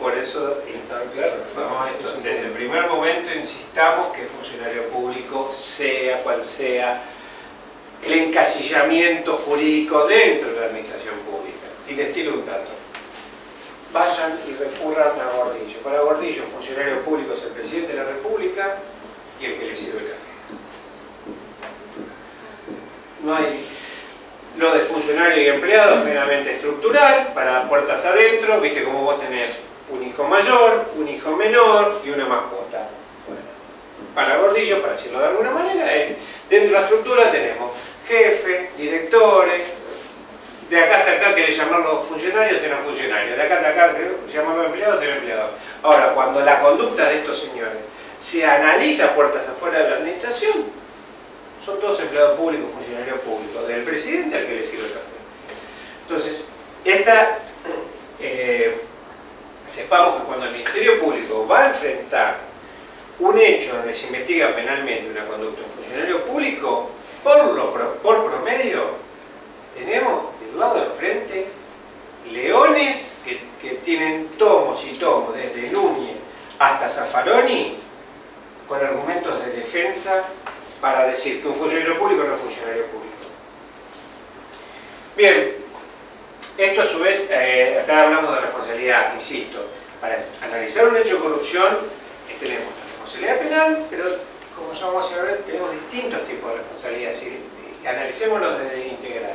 Por eso Está claro. vamos, desde el primer momento insistamos que funcionario público, sea cual sea el encasillamiento jurídico dentro de la administración pública. Y les tiro un dato. Vayan y recurran a Gordillo. Para Gordillo, funcionario público es el presidente de la República y el que le sirve el café. No hay... Lo de funcionario y empleado es meramente estructural, para puertas adentro, viste como vos tenés un hijo mayor, un hijo menor y una mascota. Bueno, para Gordillo, para decirlo de alguna manera, es dentro de la estructura tenemos jefe, directores, de acá hasta acá querés llamarlos funcionarios, eran funcionarios, de acá hasta acá querés llamarlos empleados, eran empleados. Ahora, cuando la conducta de estos señores se analiza puertas afuera de la administración, son todos empleados públicos, funcionarios públicos, del presidente al que le sirve el café. Entonces, sepamos que cuando el Ministerio Público va a enfrentar un hecho donde se investiga penalmente una conducta de un funcionario público, por promedio, tenemos del lado de enfrente leones que tienen tomos y tomos, desde Núñez hasta Zaffaroni, con argumentos de defensa para decir que un funcionario público no es funcionario público. Bien, esto a su vez, acá hablamos de responsabilidad, insisto, para analizar un hecho de corrupción tenemos la responsabilidad penal, pero como ya vamos a ver, tenemos distintos tipos de responsabilidad, así que analicémoslo desde integral.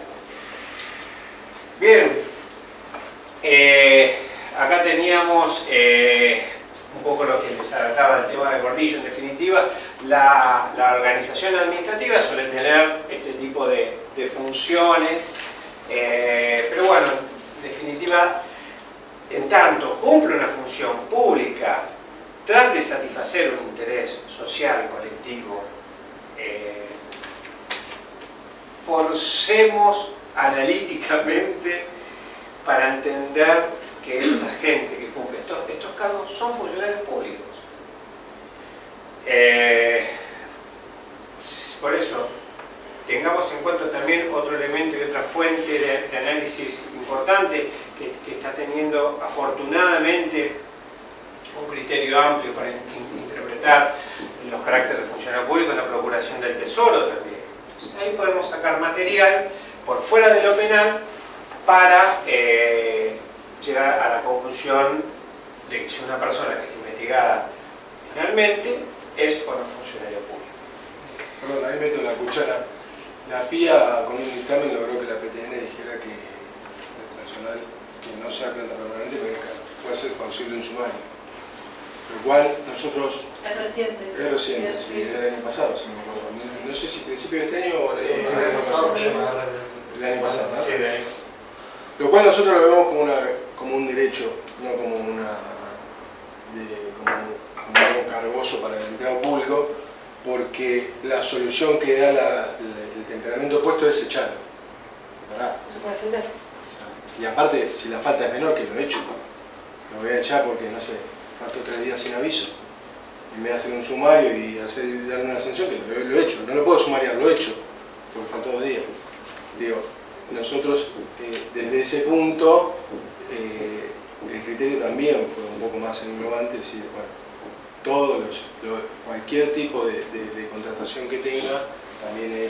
Bien, acá teníamos un poco lo que les trataba del tema de Gordillo. En definitiva, la organización administrativa suele tener este tipo de funciones, pero bueno, en definitiva, en tanto cumple una función pública, trate de satisfacer un interés social, colectivo, forcemos analíticamente para entender que esta gente que cumple estos cargos son funcionarios públicos. Por eso, tengamos en cuenta también otro elemento y otra fuente de análisis importante que está teniendo afortunadamente un criterio amplio para interpretar los caracteres de funcionario público, es la Procuración del Tesoro también. Entonces, ahí podemos sacar material por fuera de lo penal para llegar a la conclusión de que si una persona que está investigada penalmente es o no funcionario público. Perdón, ahí meto la cuchara. La PIA con un dictamen logró que la PTN dijera que el personal que no sea planta permanente puede ser posible un sumario. Lo cual nosotros... Es reciente. Es reciente, sí, era el año pasado, si me acuerdo. No sé si principio de este año o el año pasado. El año pasado, ¿no? Sí, el año pasado. Lo cual nosotros lo vemos como un derecho, no como algo cargoso para el empleado público, porque la solución que da el temperamento opuesto es echarlo. ¿Verdad? Se puede defender. Y aparte, si la falta es menor, que lo he hecho, lo voy a echar porque, no sé, faltó 3 días sin aviso. En vez de hacer un sumario y darle una sanción, que lo he hecho. No lo puedo sumariar, lo he hecho, porque faltó 2 días. Digo, nosotros, desde ese punto, el criterio también fue un poco más englobante, es decir, bueno, cualquier tipo de contratación que tenga, también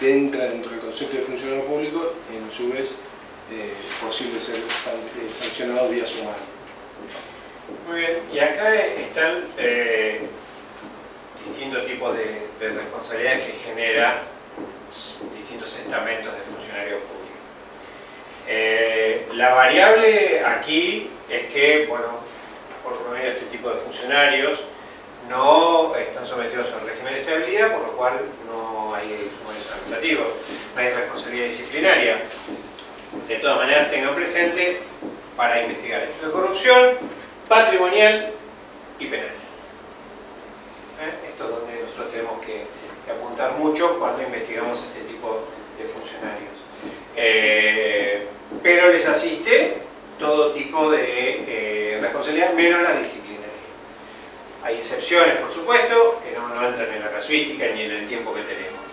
entra dentro del concepto de funcionario público y en su vez posible ser sancionado vía sumario. Muy bien, y acá están distintos tipos de responsabilidades que generan distintos estamentos de funcionario público. La variable aquí es que, bueno, por promedio este tipo de funcionarios no están sometidos al régimen de estabilidad, por lo cual no hay sumarios administrativos, no hay responsabilidad disciplinaria. De todas maneras, tengan presente para investigar hechos de corrupción, patrimonial y penal. Esto es donde nosotros tenemos que apuntar mucho cuando investigamos este tipo de funcionarios. Pero les asiste todo tipo de responsabilidad, menos la disciplinaria. Hay excepciones, por supuesto, que no entran en la casuística ni en el tiempo que tenemos.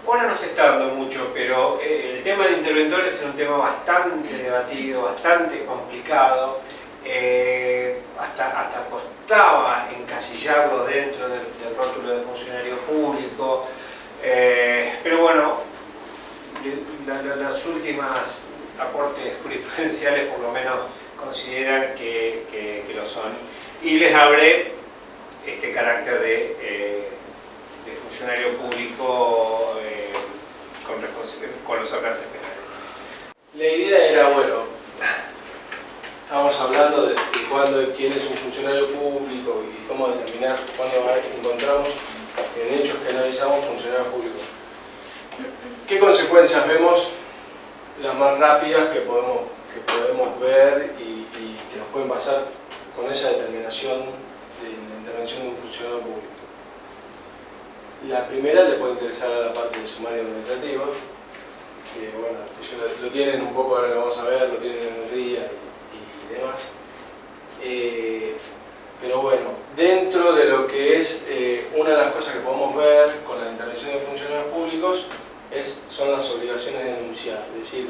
Ahora no se está dando mucho, pero el tema de interventores es un tema bastante debatido, bastante complicado. Hasta costaba encasillarlo dentro del rótulo de funcionario público. Pero bueno, las últimas aportes jurisprudenciales por lo menos consideran que lo son. Y les abre este carácter de funcionario público con los alcances penales. La idea era, bueno, estamos hablando de quién es un funcionario público y cómo determinar cuándo encontramos en hechos que analizamos funcionarios públicos. ¿Qué consecuencias vemos? Las más rápidas que podemos ver y que nos pueden pasar con esa determinación de la intervención de un funcionario público. La primera le puede interesar a la parte del sumario administrativo, que bueno, ellos lo tienen un poco, ahora lo vamos a ver, lo tienen en el RIA y demás. Pero bueno, dentro de lo que es una de las cosas que podemos ver con la intervención de funcionarios públicos son las obligaciones de denunciar, es decir,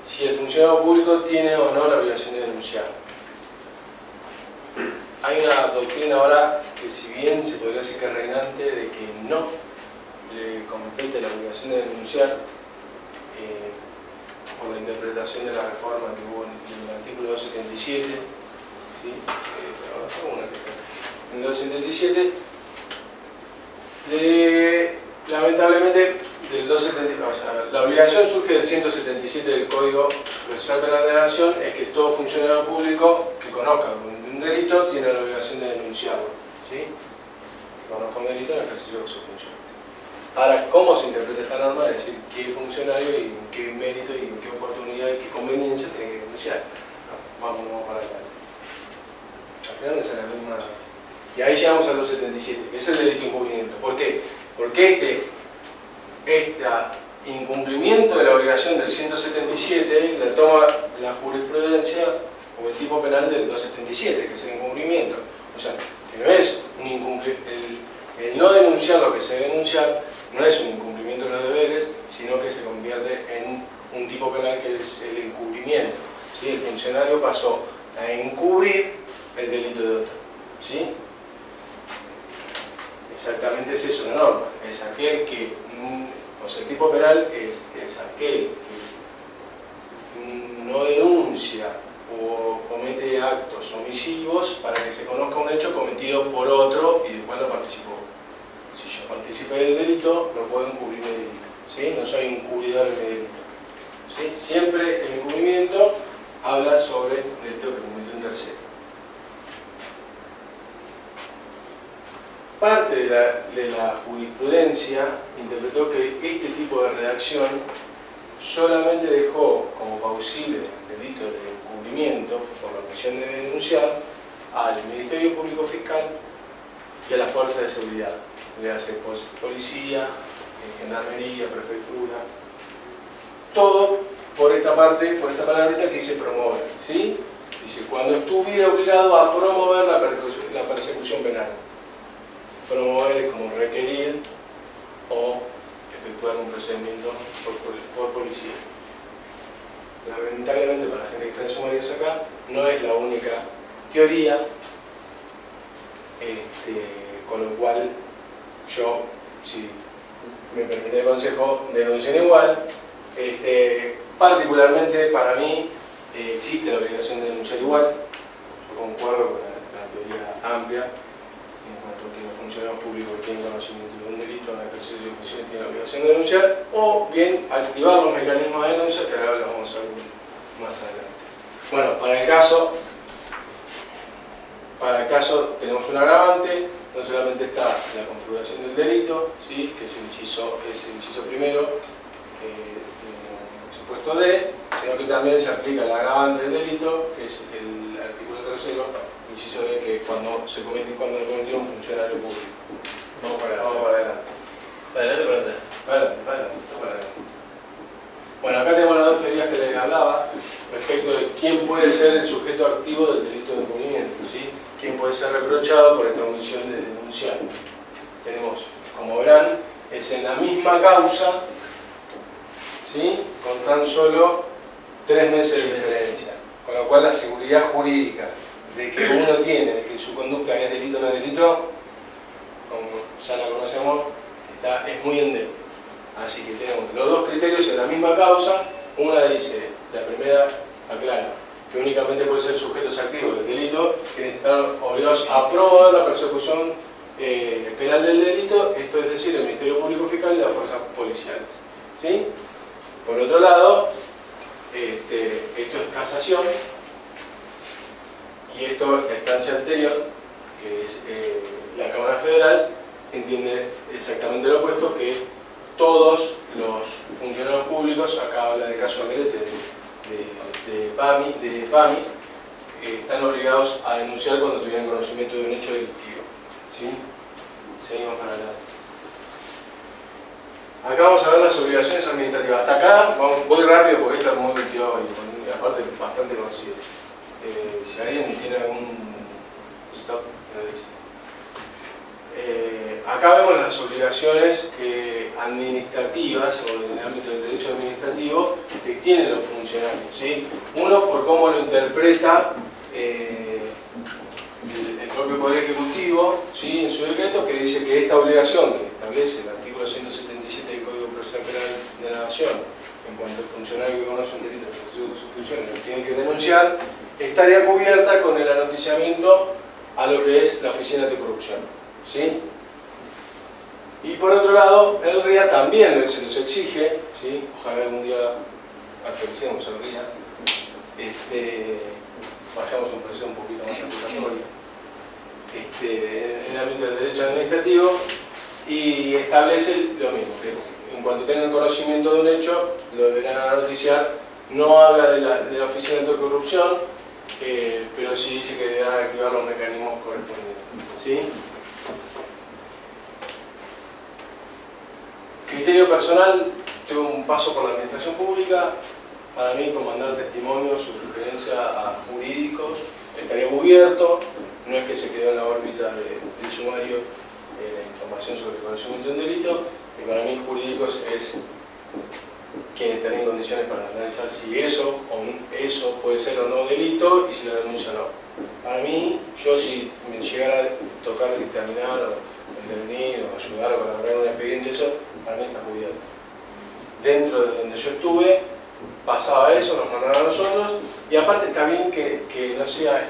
si el funcionario público tiene o no la obligación de denunciar. Hay una doctrina ahora que, si bien se podría decir que es reinante, de que no le compete la obligación de denunciar por la interpretación de la reforma que hubo en el artículo 277, ¿sí? En el 277, lamentablemente, del 277, o sea, la obligación surge del 177 del Código Procesal Penal de la Nación, es que todo funcionario público que conozca un delito tiene la obligación de denunciarlo, ¿sí? Que conozca un delito en el ejercicio de su función. Ahora, ¿cómo se interpreta esta norma? Es decir, qué funcionario y en qué mérito y en qué oportunidad y qué conveniencia tiene que denunciar. Vamos para acá. Al final es la misma. Y ahí llegamos al 277, que es el delito de incumplimiento. ¿Por qué? Porque este incumplimiento de la obligación del 177 la toma la jurisprudencia o el tipo penal del 277, que es el incumplimiento. O sea, que no es un incumplimiento. El no denunciar lo que se debe denunciar no es un incumplimiento de los deberes, sino que se convierte en un tipo penal que es el encubrimiento. ¿Sí? El funcionario pasó a encubrir el delito de otro. ¿Sí? exactamente es eso la norma. Es aquel que, o sea, el tipo penal es aquel que no denuncia o comete actos omisivos para que se conozca un hecho cometido por otro y después no participó. Si yo participé del delito, no puedo encubrir mi delito, ¿sí? No soy encubridor de mi delito, ¿sí? Siempre el encubrimiento habla sobre el delito que cometió un tercero. Parte de la jurisprudencia interpretó que este tipo de redacción solamente dejó como plausible el delito de encubrimiento por la omisión de denunciar al Ministerio Público Fiscal y a las fuerzas de seguridad, le hace policía, gendarmería, prefectura, todo por esta parte, por esta palabrita que dice promover, ¿sí? Dice, cuando estuviera obligado a promover la persecución penal. Promover es como requerir o efectuar un procedimiento por policía. Lamentablemente para la gente que está en sumarios acá, no es la única teoría, con lo cual yo, si me permite el consejo, denuncien igual. Particularmente para mí existe la obligación de denunciar igual. Yo concuerdo con la teoría amplia en cuanto a que los funcionarios públicos que tienen conocimiento de un delito en el ejercicio de funciones tienen la obligación de denunciar, o bien activar los mecanismos de denuncia, que ahora lo vamos a ver más adelante. Bueno, para el caso tenemos un agravante. No solamente está la configuración del delito, ¿sí? Que es el inciso primero, supuesto D, sino que también se aplica el agravante del delito, que es el artículo tercero, inciso D, que es cuando lo cometió un funcionario público. Vamos para adelante. Adelante. Bueno, acá tenemos las dos teorías que les hablaba respecto de quién puede ser el sujeto activo del delito de encubrimiento, ¿sí? Quién puede ser reprochado por esta omisión de denunciar. Tenemos, como verán, es en la misma causa, ¿sí? Con tan solo 3 meses de diferencia. Con lo cual la seguridad jurídica de que uno tiene, de que su conducta es delito o no es delito, como ya la conocemos, es muy endeble. Así que tenemos los dos criterios en la misma causa. Una dice, la primera aclara que únicamente puede ser sujetos activos del delito quienes están obligados a probar la persecución penal del delito, esto es decir, el Ministerio Público Fiscal y las fuerzas policiales, ¿sí? Por otro lado, esto es casación, y esto, la instancia anterior, que es la Cámara Federal, entiende exactamente lo opuesto, que todos los funcionarios públicos, acá habla del caso Alderete de PAMI, están obligados a denunciar cuando tuvieran conocimiento de un hecho delictivo, ¿sí? Seguimos para adelante. Acá vamos a ver las obligaciones administrativas. Hasta acá, voy rápido porque esta es muy teórica y aparte bastante conocida. Si alguien tiene algún stop, me lo dice. Acá vemos las obligaciones administrativas o en el ámbito del derecho administrativo que tienen los funcionarios, ¿sí? Uno, por cómo lo interpreta el propio Poder Ejecutivo, ¿sí? En su decreto, que dice que esta obligación que establece el artículo 177 del Código Procesal Penal de la Nación, en cuanto al funcionario que conoce un delito en ejercicio de su función lo tiene que denunciar, estaría cubierta con el anoticiamiento a lo que es la Oficina Anticorrupción, ¿sí? Y por otro lado, el RIA también se nos exige, ¿sí? Ojalá algún día actualicemos el RIA, vayamos a un proceso un poquito más acusatorio en el ámbito del derecho administrativo, y establece lo mismo, que en cuanto tengan conocimiento de un hecho, lo deberán anoticiar. No habla de la Oficina Anticorrupción, pero sí dice que deberán activar los mecanismos correspondientes, ¿sí? Criterio personal, tengo un paso por la administración pública. Para mí, como mandar testimonios o sugerencia a jurídicos estaría cubierto. No es que se quedó en la órbita del sumario la información sobre el conocimiento de un delito, y para mí jurídicos es quien estaría en condiciones para analizar si eso puede ser o no delito y si lo denuncia o no. Para mí, yo si me llegara a tocar dictaminar o intervenir o ayudar o colaborar en un expediente, eso para mí está cubierto. Dentro de donde yo estuve, pasaba eso, nos mandaban a nosotros, y aparte está bien que no sea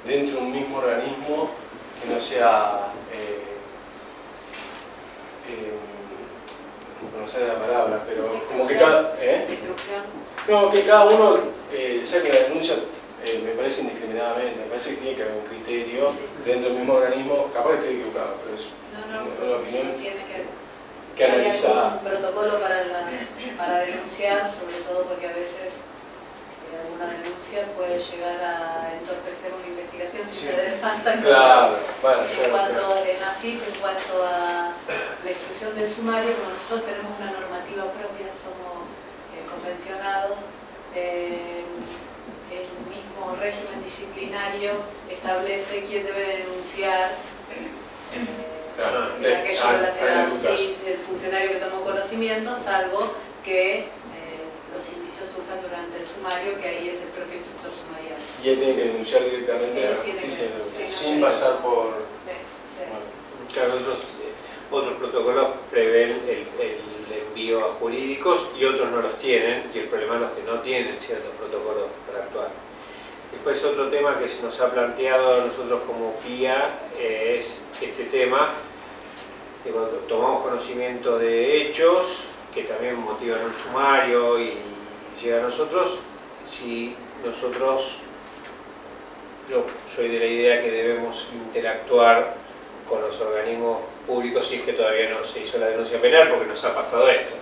dentro de un mismo organismo, que no sea, no sé la palabra, pero como que cada... Instrucción. No, que cada uno saque la denuncia, me parece indiscriminadamente, me parece que tiene que haber un criterio dentro del mismo organismo, capaz que estoy equivocado, pero es una opinión tiene que analizar. un protocolo para denunciar, sobre todo porque a veces alguna denuncia puede llegar a entorpecer una investigación si Sí. se adelantan. Claro, bueno, En cuanto en AFIP, en cuanto a la instrucción del sumario, como nosotros tenemos una normativa propia, somos convencionados, el mismo régimen disciplinario establece quién debe denunciar aquello relacionado el funcionario que tomó conocimiento, salvo que los indicios surjan durante el sumario, que ahí es el propio instructor sumarial. Y él tiene que denunciar directamente a la justicia sin pasar por... Bueno. Claro, otros protocolos prevén el envío a jurídicos y otros no los tienen, y el problema es los que no tienen ciertos protocolos para actuar. Después otro tema que se nos ha planteado a nosotros como PIA es este tema que cuando tomamos conocimiento de hechos que también motivan un sumario y llega a nosotros, si nosotros, yo soy de la idea que debemos interactuar con los organismos públicos si es que todavía no se hizo la denuncia penal, porque nos ha pasado esto.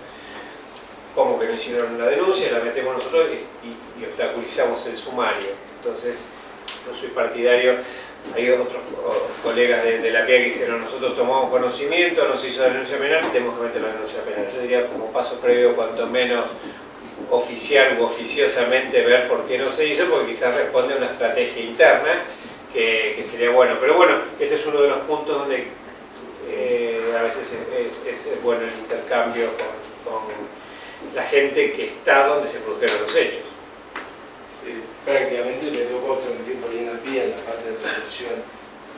Como que no hicieron la denuncia, la metemos nosotros y obstaculizamos el sumario. Entonces, no soy partidario. Hay otros colegas de la PIA que hicieron, nosotros tomamos conocimiento, no se hizo la denuncia penal, tenemos que meter la denuncia penal. Yo diría como paso previo, cuanto menos oficial u oficiosamente, ver por qué no se hizo, porque quizás responde a una estrategia interna que sería bueno. Pero bueno, este es uno de los puntos donde a veces es bueno el intercambio con la gente que está donde se produjeron los hechos. Prácticamente me dio corto un tiempo ahí en el pie en la parte de recepción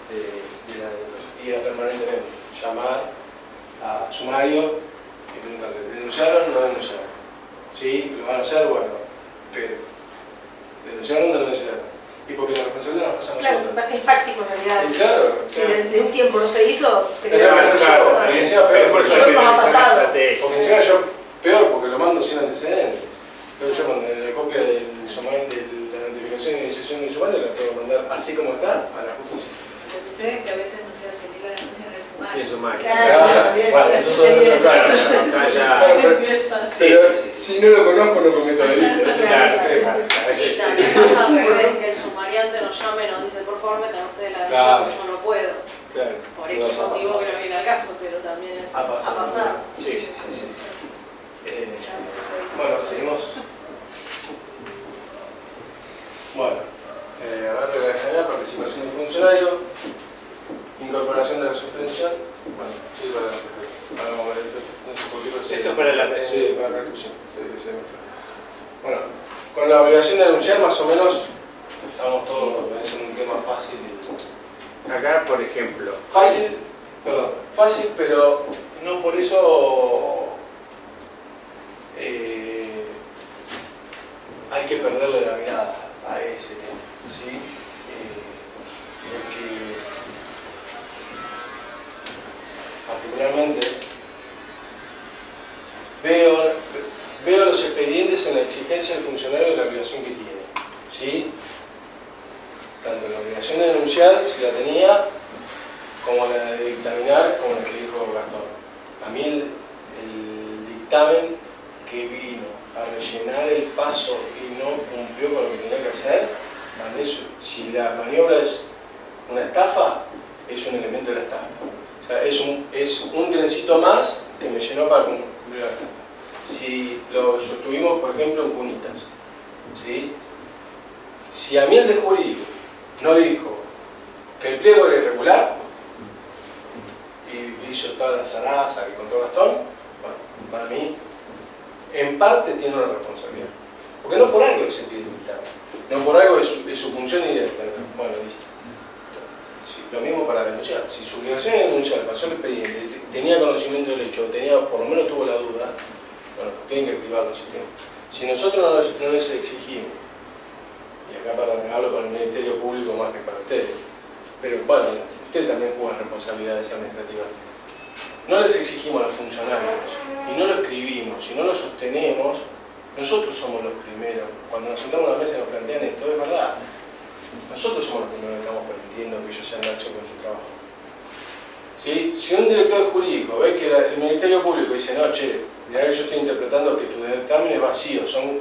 de la denuncia. Y era permanentemente llamar a sumario y preguntarle, ¿denunciaron o no denunciaron? Sí, lo van a hacer, bueno, pero ¿denunciaron o no denunciaron? Y porque la responsabilidad nos pasa a nosotros. Claro, es fáctico en realidad. Y claro, Si de un tiempo no se hizo, te Claro, quedas claro, porque encima peor, por eso Yo hay que nos ha revisar la pasado. estrategia. porque encima yo peor porque lo mando sin antecedentes. Pero yo cuando la copia del sumario, de la notificación de iniciación del sumario la puedo mandar así como está a la justicia. Lo que sucede es que a veces no se hace ni la denuncia en el sumario. Y el sumario. Bueno, eso es otro Sí, si no lo conozco no cometo delito. Claro, Sí, también pasa al revés, que el sumariante nos llame y nos dice, por favor, metan ustedes la denuncia, Claro. porque yo no puedo. claro. Por X motivo que no viene al caso, pero también es Ha pasado. a pasar. Sí. Bueno, seguimos. Bueno, hablando de la general, participación del funcionario, incorporación de la suspensión. Bueno, sí, para no sé por qué lo sé. Esto es para la... Sí, para la reducción. Bueno, con la obligación de denunciar más o menos estamos todos, es un tema fácil. Acá, por ejemplo, Fácil, pero no por eso hay que perderle la mirada a ese tema, ¿sí? Porque particularmente veo los expedientes en la exigencia del funcionario de la obligación que tiene, ¿sí? Tanto la obligación de denunciar, si la tenía, como la de dictaminar, como la que dijo Gastón. A mí el dictamen que vino a rellenar el paso y no cumplió con lo que tenía que hacer, si la maniobra es una estafa, es un elemento de la estafa. O sea, es un trencito más que me llenó para cumplir la estafa. Si lo sostuvimos, por ejemplo, en Punitas, ¿sí? Si a mí el de jurídico no dijo que el pliego era irregular y hizo toda la zaraza que contó Gastón, bueno, para mí en parte tiene una responsabilidad, porque no por algo se pide dictamen, no por algo es su función y bueno, listo. Sí. lo mismo para denunciar. Si su obligación es denunciar, pasó el expediente, tenía conocimiento del hecho, por lo menos tuvo la duda, bueno, tienen que activar el sistema. Si nosotros no les exigimos, y acá hablo con el Ministerio Público más que para ustedes, pero bueno, ustedes también juegan responsabilidades administrativas. No les exigimos a los funcionarios y no lo escribimos, si no lo sostenemos, nosotros somos los primeros. Cuando nos sentamos a la mesa y nos plantean esto, es verdad. Nosotros somos los primeros que estamos permitiendo que ellos sean laxos con su trabajo. ¿Sí? Si un director jurídico ve que el Ministerio Público dice, no, che, mirá que yo estoy interpretando que tu dictamen es vacío, son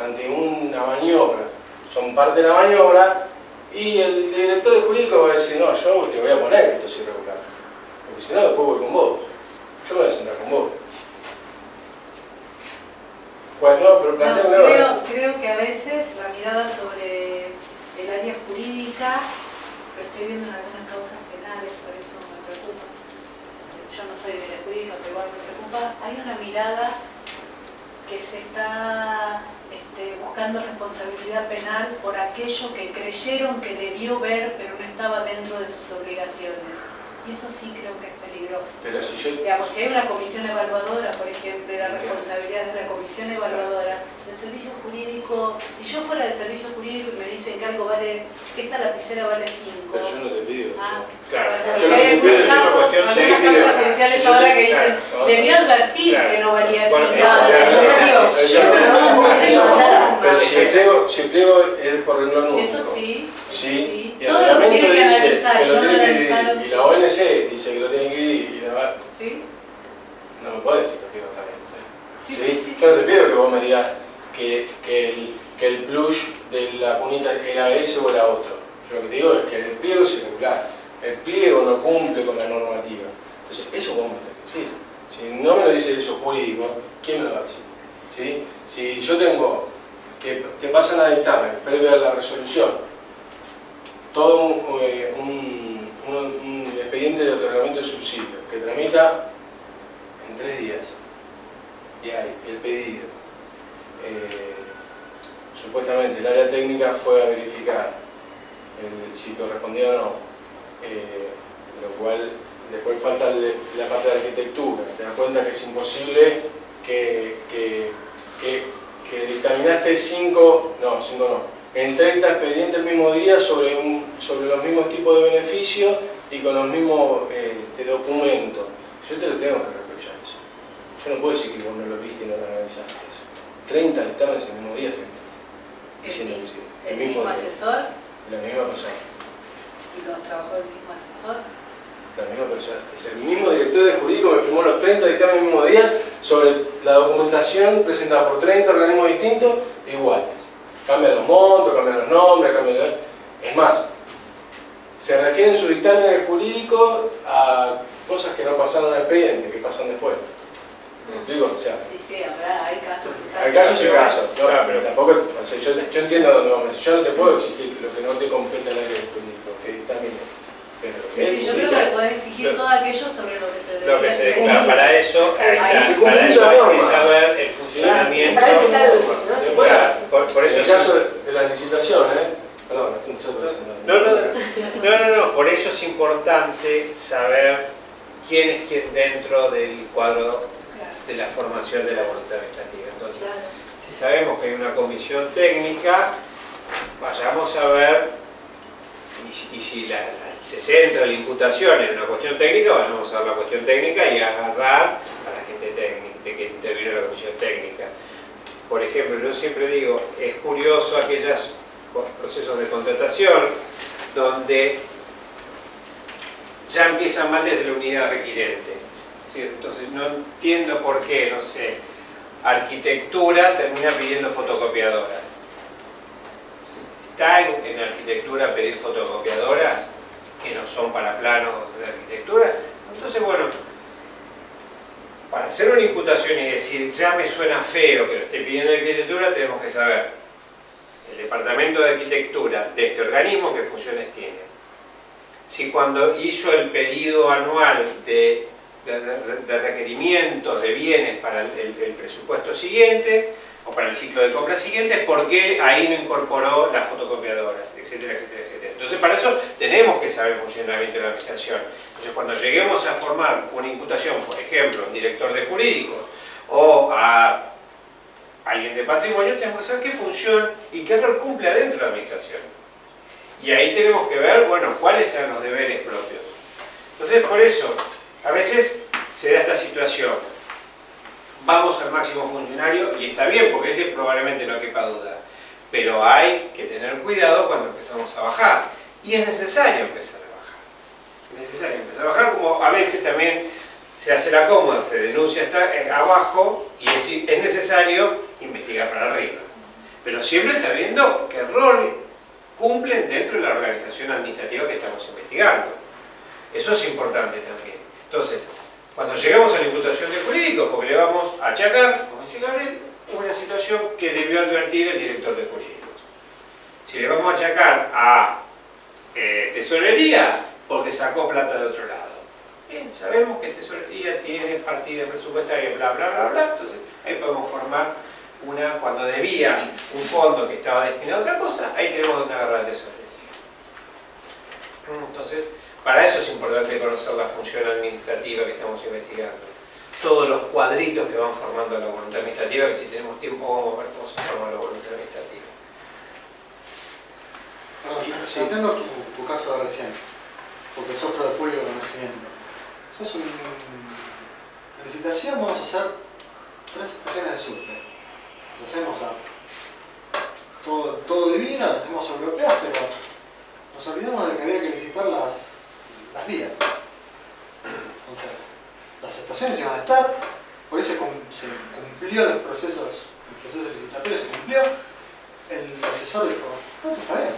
ante una maniobra, son parte de la maniobra, y el director jurídico va a decir, no, yo te voy a poner que esto es irregular, porque si no, después voy con vos, yo me voy a sentar con vos. No, pero creo que a veces la mirada sobre el área jurídica, lo estoy viendo en algunas causas penales, por eso me preocupa. Yo no soy de la jurídica, pero igual me preocupa. Hay una mirada que se está buscando responsabilidad penal por aquello que creyeron que debió ver, pero no estaba dentro de sus obligaciones. Y eso sí creo que es peligroso. Pero si yo... Digamos, si hay una comisión evaluadora, por ejemplo, la responsabilidad de la comisión evaluadora, el servicio jurídico, si yo fuera del servicio jurídico y me dicen que algo vale, que esta lapicera vale 5. Pero yo no te pido eso. Claro, yo lo que pido es algunos casos judiciales ahora que dicen, debió advertir que no valía 5. Pero si el pliego es por renglón único. Eso sí. Sí, y el todo lo que reglamento tiene que dice analizar, que lo no tiene que analizaron, dividir, y la ONC dice que lo tienen que dividir, y la... ¿Sí? No me puedes decir que el pliego está bien. Sí. Yo no te pido que vos me digas que el plus de la cunita era ese o era otro. Yo lo que te digo es que el pliego es irregular, el pliego no cumple con la normativa. Entonces, eso vos me tenés que decir. Si no me lo dice eso jurídico, ¿quién me lo va a decir? ¿Sí? Si yo tengo que te pasan a dictamen previo a la resolución, todo un expediente de otorgamiento de subsidio que tramita en 3 días, y hay el pedido. Supuestamente el área técnica fue a verificar si correspondía o no, lo cual después falta la parte de arquitectura. Te das cuenta que es imposible que dictaminaste 5 no, en 30 expedientes el mismo día sobre los mismos tipos de beneficios y con los mismos documentos. Yo te lo tengo que reprochar eso. Yo no puedo decir que vos no lo viste y no lo analizaste eso. 30 dictámenes el mismo día, diciendo que sí. ¿El mismo asesor? La misma persona. ¿Y los trabajó el mismo asesor? La misma persona. Es el mismo director de jurídico que firmó los 30 dictámenes el mismo día sobre la documentación presentada por 30 organismos distintos iguales. Cambian los montos, cambian los nombres, Es más, se refieren sus dictámenes jurídicos a cosas que no pasaron en el expediente, que pasan después. ¿Me explico? O sea, Sí, habrá, hay casos y casos. hay casos y casos, ¿no? Claro, Pero tampoco, o sea, yo entiendo dónde vamos. Yo no te puedo exigir lo que no te compete al área jurídico, que dictamine. Sí, yo creo que le pueden exigir todo aquello sobre lo que se debe. Lo que se declara, para eso hay Ahí que saber el funcionamiento. Para que tal, Claro, por eso En el caso de las licitaciones, perdón, estoy mucho No, por eso es importante saber quién es quién dentro del cuadro de la formación de la voluntad administrativa. Entonces, si sabemos que hay una comisión técnica, vayamos a ver, y si se centra la imputación en una cuestión técnica, vayamos a ver la cuestión técnica y agarrar a la gente técnica, de que intervino en la comisión técnica. Por ejemplo, yo siempre digo, es curioso aquellos procesos de contratación donde ya empiezan mal desde la unidad requirente. ¿Sí? Entonces no entiendo por qué, no sé, arquitectura termina pidiendo fotocopiadoras. ¿Está en arquitectura pedir fotocopiadoras que no son para planos de arquitectura? Entonces, bueno, para hacer una imputación y decir, ya me suena feo que lo esté pidiendo de arquitectura, tenemos que saber el departamento de arquitectura de este organismo qué funciones tiene. Si cuando hizo el pedido anual de requerimientos de bienes para el presupuesto siguiente, o para el ciclo de compra siguiente, ¿por qué ahí no incorporó las fotocopiadoras? Etcétera, etcétera, etcétera. Entonces, para eso tenemos que saber el funcionamiento de la administración. Entonces, cuando lleguemos a formar una imputación, por ejemplo, un director de jurídicos o a alguien de patrimonio, tenemos que saber qué función y qué rol cumple adentro de la administración. Y ahí tenemos que ver, bueno, cuáles serán los deberes propios. Entonces, por eso, a veces se da esta situación. Vamos al máximo funcionario y está bien, porque ese probablemente no quepa duda. Pero hay que tener cuidado cuando empezamos a bajar. Y es necesario empezar a bajar. Es necesario empezar a bajar, como a veces también se hace la cómoda, se denuncia hasta abajo y es necesario investigar para arriba. Pero siempre sabiendo qué rol cumplen dentro de la organización administrativa que estamos investigando. Eso es importante también. Entonces, cuando llegamos a la imputación de jurídicos, porque le vamos a achacar, como dice Gabriel, una situación que debió advertir el director de jurídicos. Si le vamos a achacar a tesorería, porque sacó plata de otro lado. Bien, sabemos que tesorería tiene partida presupuestaria, bla, bla, bla, bla, entonces ahí podemos formar una, cuando debía un fondo que estaba destinado a otra cosa, ahí tenemos donde agarrar la tesorería. Entonces, para eso es importante conocer la función administrativa que estamos investigando. Todos los cuadritos que van formando la voluntad administrativa, que si tenemos tiempo vamos a ver cómo se forma la voluntad administrativa. Sí. Entiendo tu caso de recién, porque es otro de apoyo de conocimiento. Es una licitación, vamos a hacer 3 estaciones de subte. Las hacemos todo divino, las hacemos europeas, pero nos olvidamos de que había que licitar las vías. Entonces, las estaciones iban a estar, por eso se cumplió los procesos licitatorios, se cumplió. El asesor dijo, no, está bien.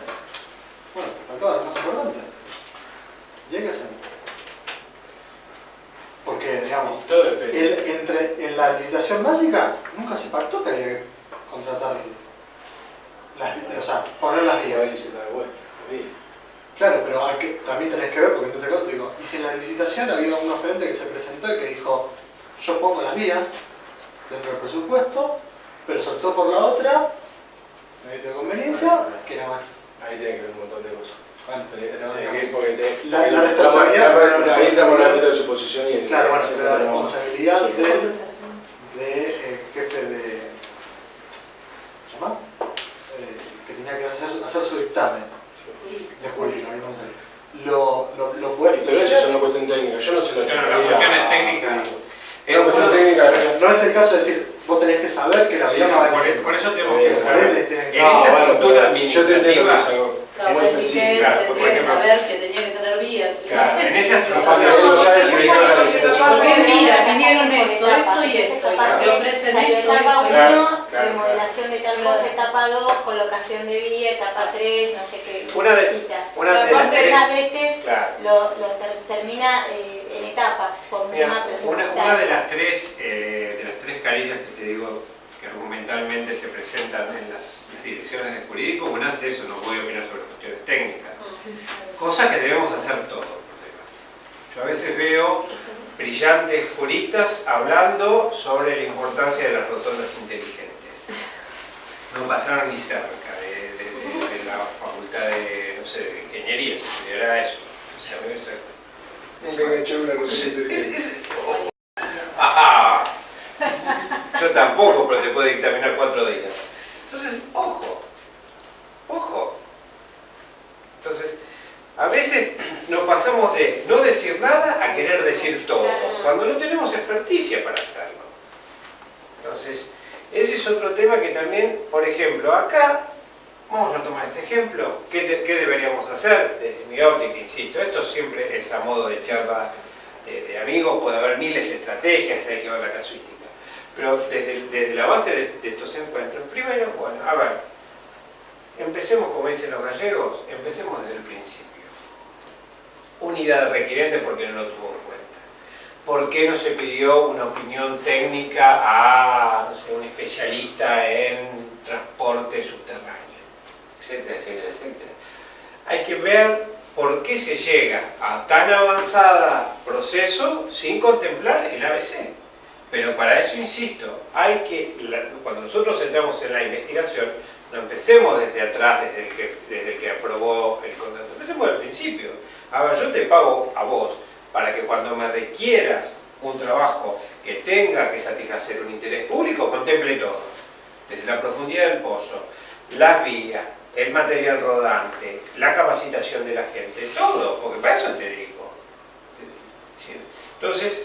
Bueno, faltaba lo más importante. Y hay que hacerlo. Porque, digamos, todo depende. en la licitación básica nunca se pactó que había que contratar o sea, poner las vías. A ver si se da de vuelta. Claro, pero también tenés que ver, porque en este caso digo, y si en la licitación había un oferente que se presentó y que dijo, yo pongo las vías dentro del presupuesto, pero soltó por la otra, de conveniencia, que no más. Ahí tiene que ver un montón de cosas. Bueno, pero la responsabilidad, ahí estamos hablando de suposición y claro, bueno, pero la responsabilidad Sí, de jefe de... ¿cómo se llama? Que tenía que hacer su dictamen de jurídico, ahí no sé. Lo puede pero eso es una cuestión técnica, yo no se lo La cuestión es técnica. Es una cuestión técnica. No es el caso de decir, vos tenés que saber que la Sí, vía no va a decir. por eso tenemos que Por saber. él tiene que En ser. esta estructura Yo te entiendo que es algo Claro, muy vos decís que específico. Claro, por tendría que ejemplo. saber que tenía que tener vías. Claro, en esa estructura. Aparte él no sabe si le cabe la licitación. Porque mira, pidieron Por esto, etapas, esto y entonces esto, y capaz te que ofrecen salió esto, etapa esto. 1, Claro, remodelación de tal cosa, etapa 2, colocación de vía, etapa 3, no sé qué Una de- necesita. una de las Aparte, muchas tres- veces Claro. lo termina en etapas por un Mira, tema presupuestario. una de las tres carillas que te digo que argumentalmente se presentan en las direcciones de jurídico, una es eso, no voy a opinar sobre cuestiones técnicas. Cosas que debemos hacer todos los demás. Yo a veces veo brillantes juristas hablando sobre la importancia de las rotondas inteligentes. No pasaron ni cerca de la facultad de, no sé, de ingeniería, se estudiará eso. O sea, me parece... ¡Ajá! Yo tampoco, pero te puedo dictaminar 4 días. Entonces, ojo. Entonces, a veces nos pasamos de no decir nada a querer decir todo, cuando no tenemos experticia para hacerlo. Entonces, ese es otro tema que también, por ejemplo, acá, vamos a tomar este ejemplo, ¿qué deberíamos hacer? Desde mi óptica, insisto, esto siempre es a modo de charla de amigos, puede haber miles de estrategias, hay que ver la casuística. Pero desde la base de estos encuentros, primero, bueno, a ver, empecemos, como dicen los gallegos, empecemos desde el principio. Unidad de requiriente, ¿por qué no lo tuvo en cuenta? ¿Por qué no se pidió una opinión técnica a, no sé, un especialista en transporte subterráneo? Etcétera, etcétera, etcétera. Hay que ver por qué se llega a tan avanzada proceso sin contemplar el ABC. Pero para eso, insisto, hay que, cuando nosotros entramos en la investigación, no empecemos desde atrás, desde el que aprobó el contrato, empecemos del principio. A ver, yo te pago a vos para que cuando me requieras un trabajo que tenga que satisfacer un interés público, contemple todo. Desde la profundidad del pozo, las vías, el material rodante, la capacitación de la gente, todo, porque para eso te dedico. Entonces,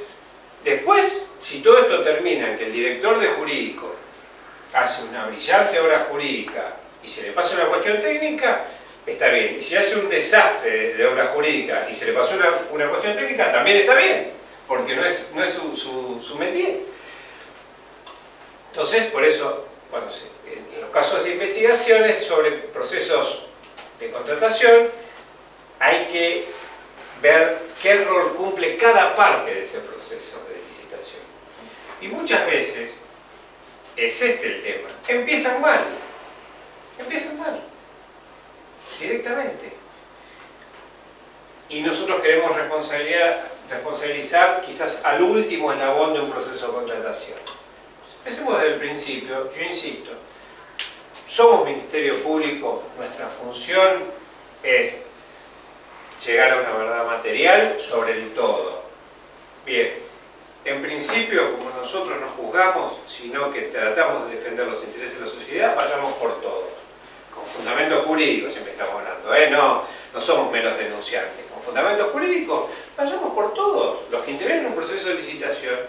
después, si todo esto termina en que el director de jurídico hace una brillante obra jurídica y se le pasa una cuestión técnica, está bien. Y si hace un desastre de obra jurídica y se le pasó una cuestión técnica, también está bien, porque no es su métier. Entonces, por eso, en los casos de investigaciones sobre procesos de contratación, hay que ver qué rol cumple cada parte de ese proceso de licitación. Y muchas veces, es este el tema, empiezan mal, directamente. Y nosotros queremos responsabilizar quizás al último eslabón de un proceso de contratación. Empecemos desde el principio, yo insisto, somos Ministerio Público, nuestra función es llegar a una verdad material sobre el todo. Bien, en principio, como nosotros nos juzgamos, sino que tratamos de defender los intereses de la sociedad, vayamos por todos. Con fundamentos jurídicos siempre estamos hablando, no somos meros denunciantes. Con fundamentos jurídicos, vayamos por todos. Los que intervienen en un proceso de licitación,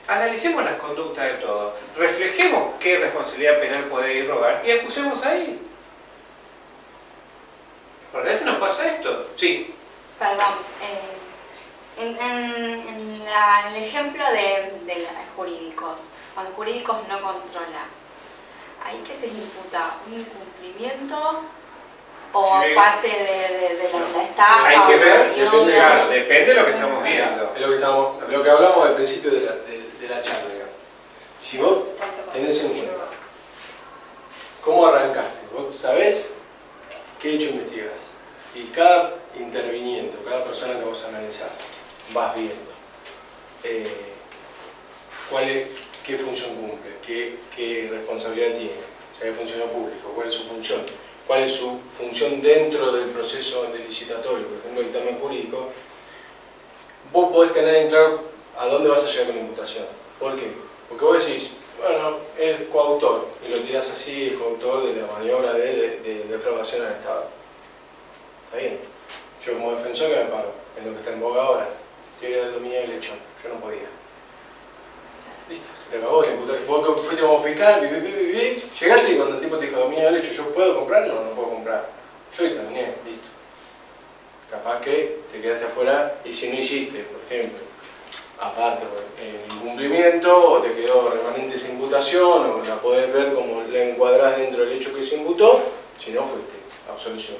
analicemos las conductas de todos, reflejemos qué responsabilidad penal puede irrogar y acusemos ahí. Porque a veces nos pasa esto. Sí. Perdón, en el ejemplo de jurídicos, cuando jurídicos no controlan, ¿ahí qué se imputa? ¿Un incumplimiento o Sí. parte de la estafa? Hay que ver, reunión? depende de lo que estamos viendo. Es lo que hablamos al principio de la charla, digamos. Si vos tenés en cuenta cómo arrancaste, vos sabés qué hecho investigás, y cada interviniente, cada persona que vos analizás, vas viendo qué función cumple, qué responsabilidad tiene, o sea, qué funcionario público, cuál es su función dentro del proceso de licitatorio, por ejemplo, el dictamen jurídico. Vos podés tener en claro a dónde vas a llegar con la imputación. ¿Por qué? Porque vos decís, bueno, es coautor, y lo tirás así, es coautor de la maniobra de defraudación al Estado. Está bien. Yo como defensor, ¿qué me paro? En lo que está en boga ahora. Teoría del dominio del hecho. Yo no podía. Listo, se te acabó la imputación. Vos fuiste como fiscal, llegaste y cuando el tipo te dijo dominio del hecho, ¿yo puedo comprar? No, no puedo comprar. Yo dictaminé, listo. Capaz que te quedaste afuera y si no hiciste, por ejemplo, aparte el incumplimiento, o te quedó remanente esa imputación, o la podés ver como la encuadrás dentro del hecho que se imputó, si no fuiste, absolución.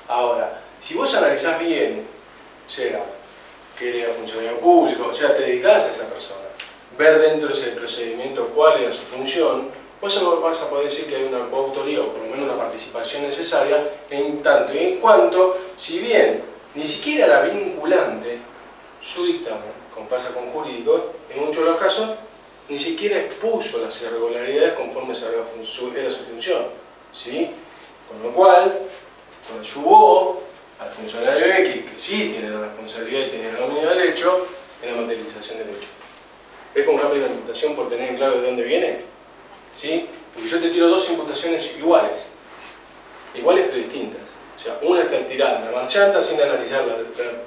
Ahora, si vos analizás bien, o sea, que era funcionario público, o sea, te dedicás a esa persona, ver dentro de ese procedimiento cuál era su función, vos vas a poder decir que hay una coautoría o por lo menos una participación necesaria en tanto y en cuanto, si bien ni siquiera era vinculante su dictamen, como pasa con jurídicos, en muchos de los casos ni siquiera expuso las irregularidades conforme era su función, ¿sí? Con lo cual, ayudó al funcionario X, que sí tiene la responsabilidad y tiene el dominio del hecho, en la materialización del hecho. ¿Ves cómo cambia la imputación por tener en claro de dónde viene? ¿Sí? Porque yo te tiro dos imputaciones iguales pero distintas. O sea, una está tirada en la marchanta sin analizar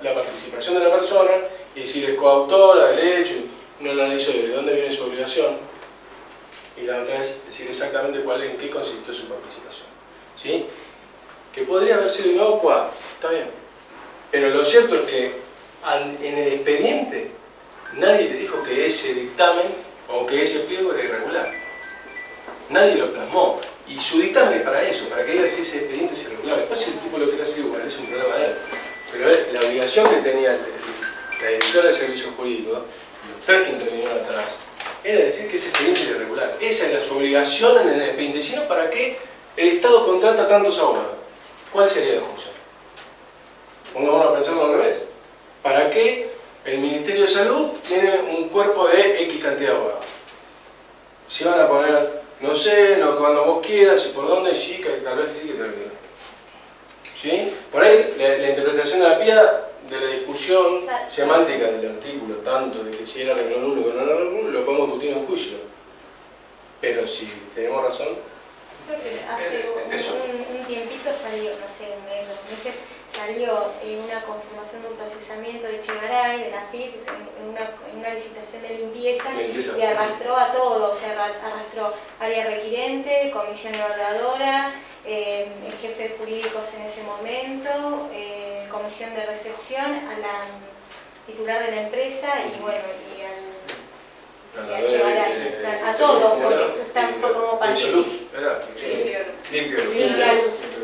la participación de la persona y decir es coautora del hecho, no analizo de dónde viene su obligación, y la otra es decir exactamente en qué consistió su participación. ¿Sí? Que podría haber sido inocua, está bien. Pero lo cierto es que en el expediente nadie te dijo que ese dictamen o que ese pliego era irregular. Nadie lo plasmó. Y su dictamen es para eso, para que diga si ese expediente es irregular. Después si el tipo lo quiere hacer igual, es un problema de él. Pero la obligación que tenía la directora de servicios jurídicos, los tres que intervinieron atrás, era decir que ese expediente era irregular. Esa era su obligación en el expediente. Si no, ¿para qué el Estado contrata tantos abogados? ¿Cuál sería la función? Pongámonos a pensarlo al revés. ¿Para qué el Ministerio de Salud tiene un cuerpo de X cantidad de abogados? sé, no cuando vos quieras y por dónde, y sí, que tal vez sí que te lo quiero. ¿Sí? Por ahí, la interpretación de la PIA, de la discusión semántica del artículo, tanto de que si era renglón único o no era renglón único, lo podemos discutir en juicio. Pero si tenemos razón. Creo que hace un tiempito salió, no sé, un mes, 2 meses, salió una confirmación de un procesamiento de Echegaray, de la FIP, en una licitación de limpieza, y arrastró a todos, o sea, arrastró área requirente, comisión evaluadora, el jefe de jurídicos en ese momento, comisión de recepción, a la titular de la empresa y bueno, y a todos, porque están como participantes. Limpio.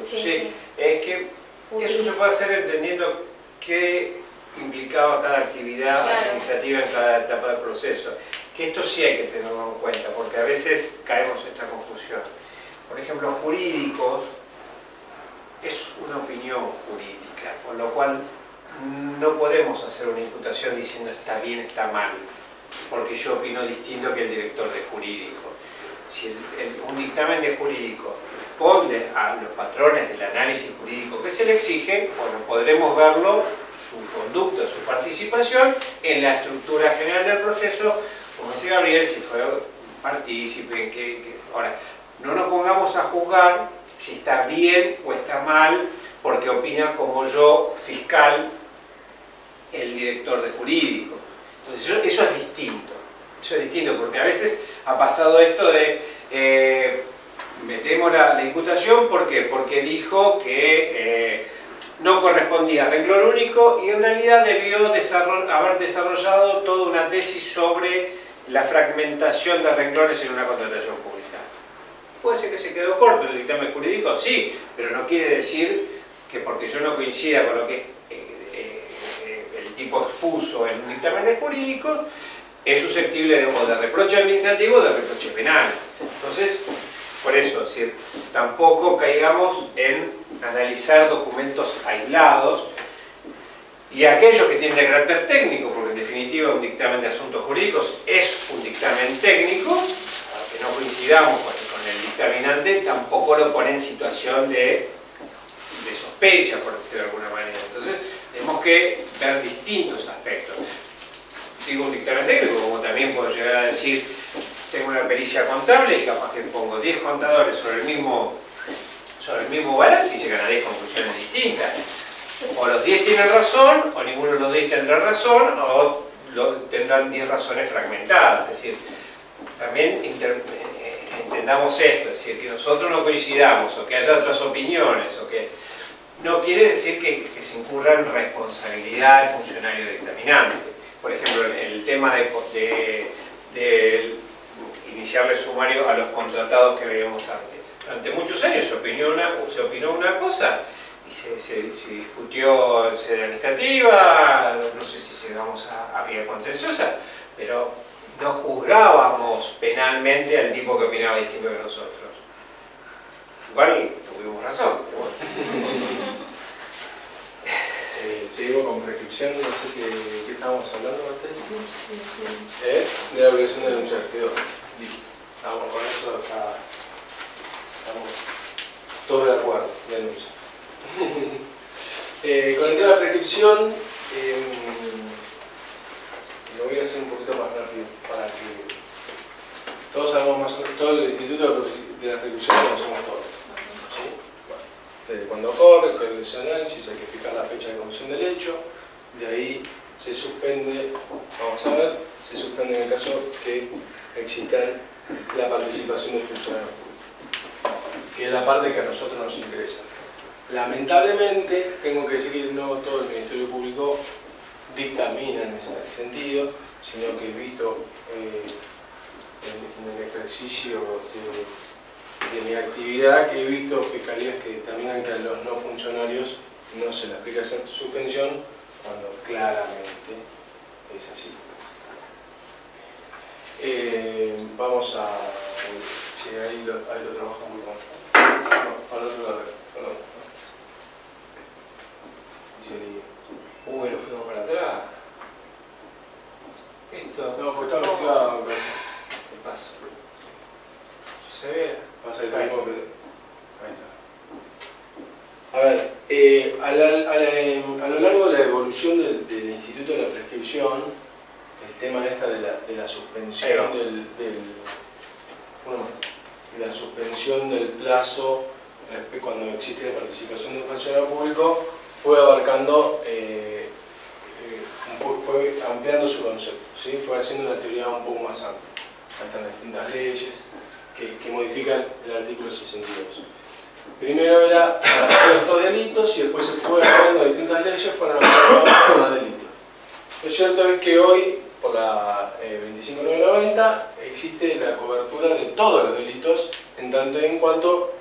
Sí. Sí, es que eso se puede hacer entendiendo qué implicaba cada actividad administrativa en cada etapa del proceso. Que esto sí hay que tenerlo en cuenta, porque a veces caemos en esta confusión. Por ejemplo, jurídicos es una opinión jurídica, con lo cual no podemos hacer una imputación diciendo está bien, está mal, porque yo opino distinto que el director de jurídico. Si un dictamen de jurídico responde a los patrones del análisis jurídico que se le exige, bueno, podremos verlo, su conducta, su participación en la estructura general del proceso, como dice Gabriel, si fue partícipe, ahora, no nos pongamos a juzgar si está bien o está mal, porque opina como yo, fiscal, el director de jurídico. Entonces eso es distinto. Eso es distinto, porque a veces ha pasado esto de metemos la imputación, ¿por qué? Porque dijo que no correspondía a renglón único y en realidad debió haber desarrollado toda una tesis sobre la fragmentación de renglones en una contratación pública. Puede ser que se quedó corto en el dictamen jurídico, sí, pero no quiere decir que porque yo no coincida con lo que el tipo expuso en un dictamen de jurídicos, es susceptible de reproche administrativo o de reproche penal. Entonces, por eso, es decir, tampoco caigamos en analizar documentos aislados y aquellos que tienen de carácter técnico, porque en definitiva un dictamen de asuntos jurídicos es un dictamen técnico, aunque no coincidamos con el dictaminante, tampoco lo pone en situación de sospecha, por decirlo de alguna manera. Entonces, tenemos que ver distintos aspectos. Digo un dictamen técnico, como también puedo llegar a decir, tengo una pericia contable y capaz que pongo 10 contadores sobre el mismo balance y llegan a 10 conclusiones distintas. O los 10 tienen razón, o ninguno de los 10 tendrá razón, o tendrán 10 razones fragmentadas. Es decir, también entendamos esto, es decir, que nosotros no coincidamos, o que haya otras opiniones, o que no quiere decir que se incurra en responsabilidad del funcionario dictaminante. Por ejemplo, el tema de iniciarle sumario a los contratados que veíamos antes. Durante muchos años se opinó una cosa y se discutió en sede administrativa, no sé si llegamos a vía contenciosa, pero no juzgábamos penalmente al tipo que opinaba distinto que nosotros. Igual tuvimos razón, pero bueno. Seguimos con prescripción, no sé si de qué estábamos hablando antes. De la obligación de denunciar, quedó. Estamos con eso, estamos todos de acuerdo, denuncia. Con el tema de prescripción, lo voy a hacer un poquito más rápido para que todos sabemos más o menos, todo el instituto de la prescripción lo conocemos todos. ¿Sí? Desde cuando ocurre, que es el análisis, hay que fijar la fecha de comisión del hecho, de ahí se suspende, vamos a ver, se suspende en el caso que exista la participación del funcionario público, que es la parte que a nosotros nos interesa. Lamentablemente, tengo que decir que no todo el Ministerio Público dictamina en ese sentido, sino que he visto en el ejercicio de mi actividad, que he visto fiscalías que dictaminan que a los no funcionarios no se les aplica esa suspensión, cuando claramente es así. Vamos a... Sí, ahí lo trabajo muy mal. No, al otro lado, perdón. Uy, nos fuimos para atrás. Esto... No, porque está mezclado. ¿Qué pasó? Se ve... a lo largo de la evolución del Instituto de la Prescripción, el tema esta de la suspensión de la suspensión del plazo cuando existe la participación de un funcionario público fue abarcando, fue ampliando su concepto, ¿sí? Fue haciendo una teoría un poco más amplia. Están distintas leyes que modifican el artículo 62. Primero era estos delitos y después se fueron ampliando distintas leyes, fueron ampliando más delitos. Lo cierto es que hoy, por la 25990, existe la cobertura de todos los delitos en tanto y en cuanto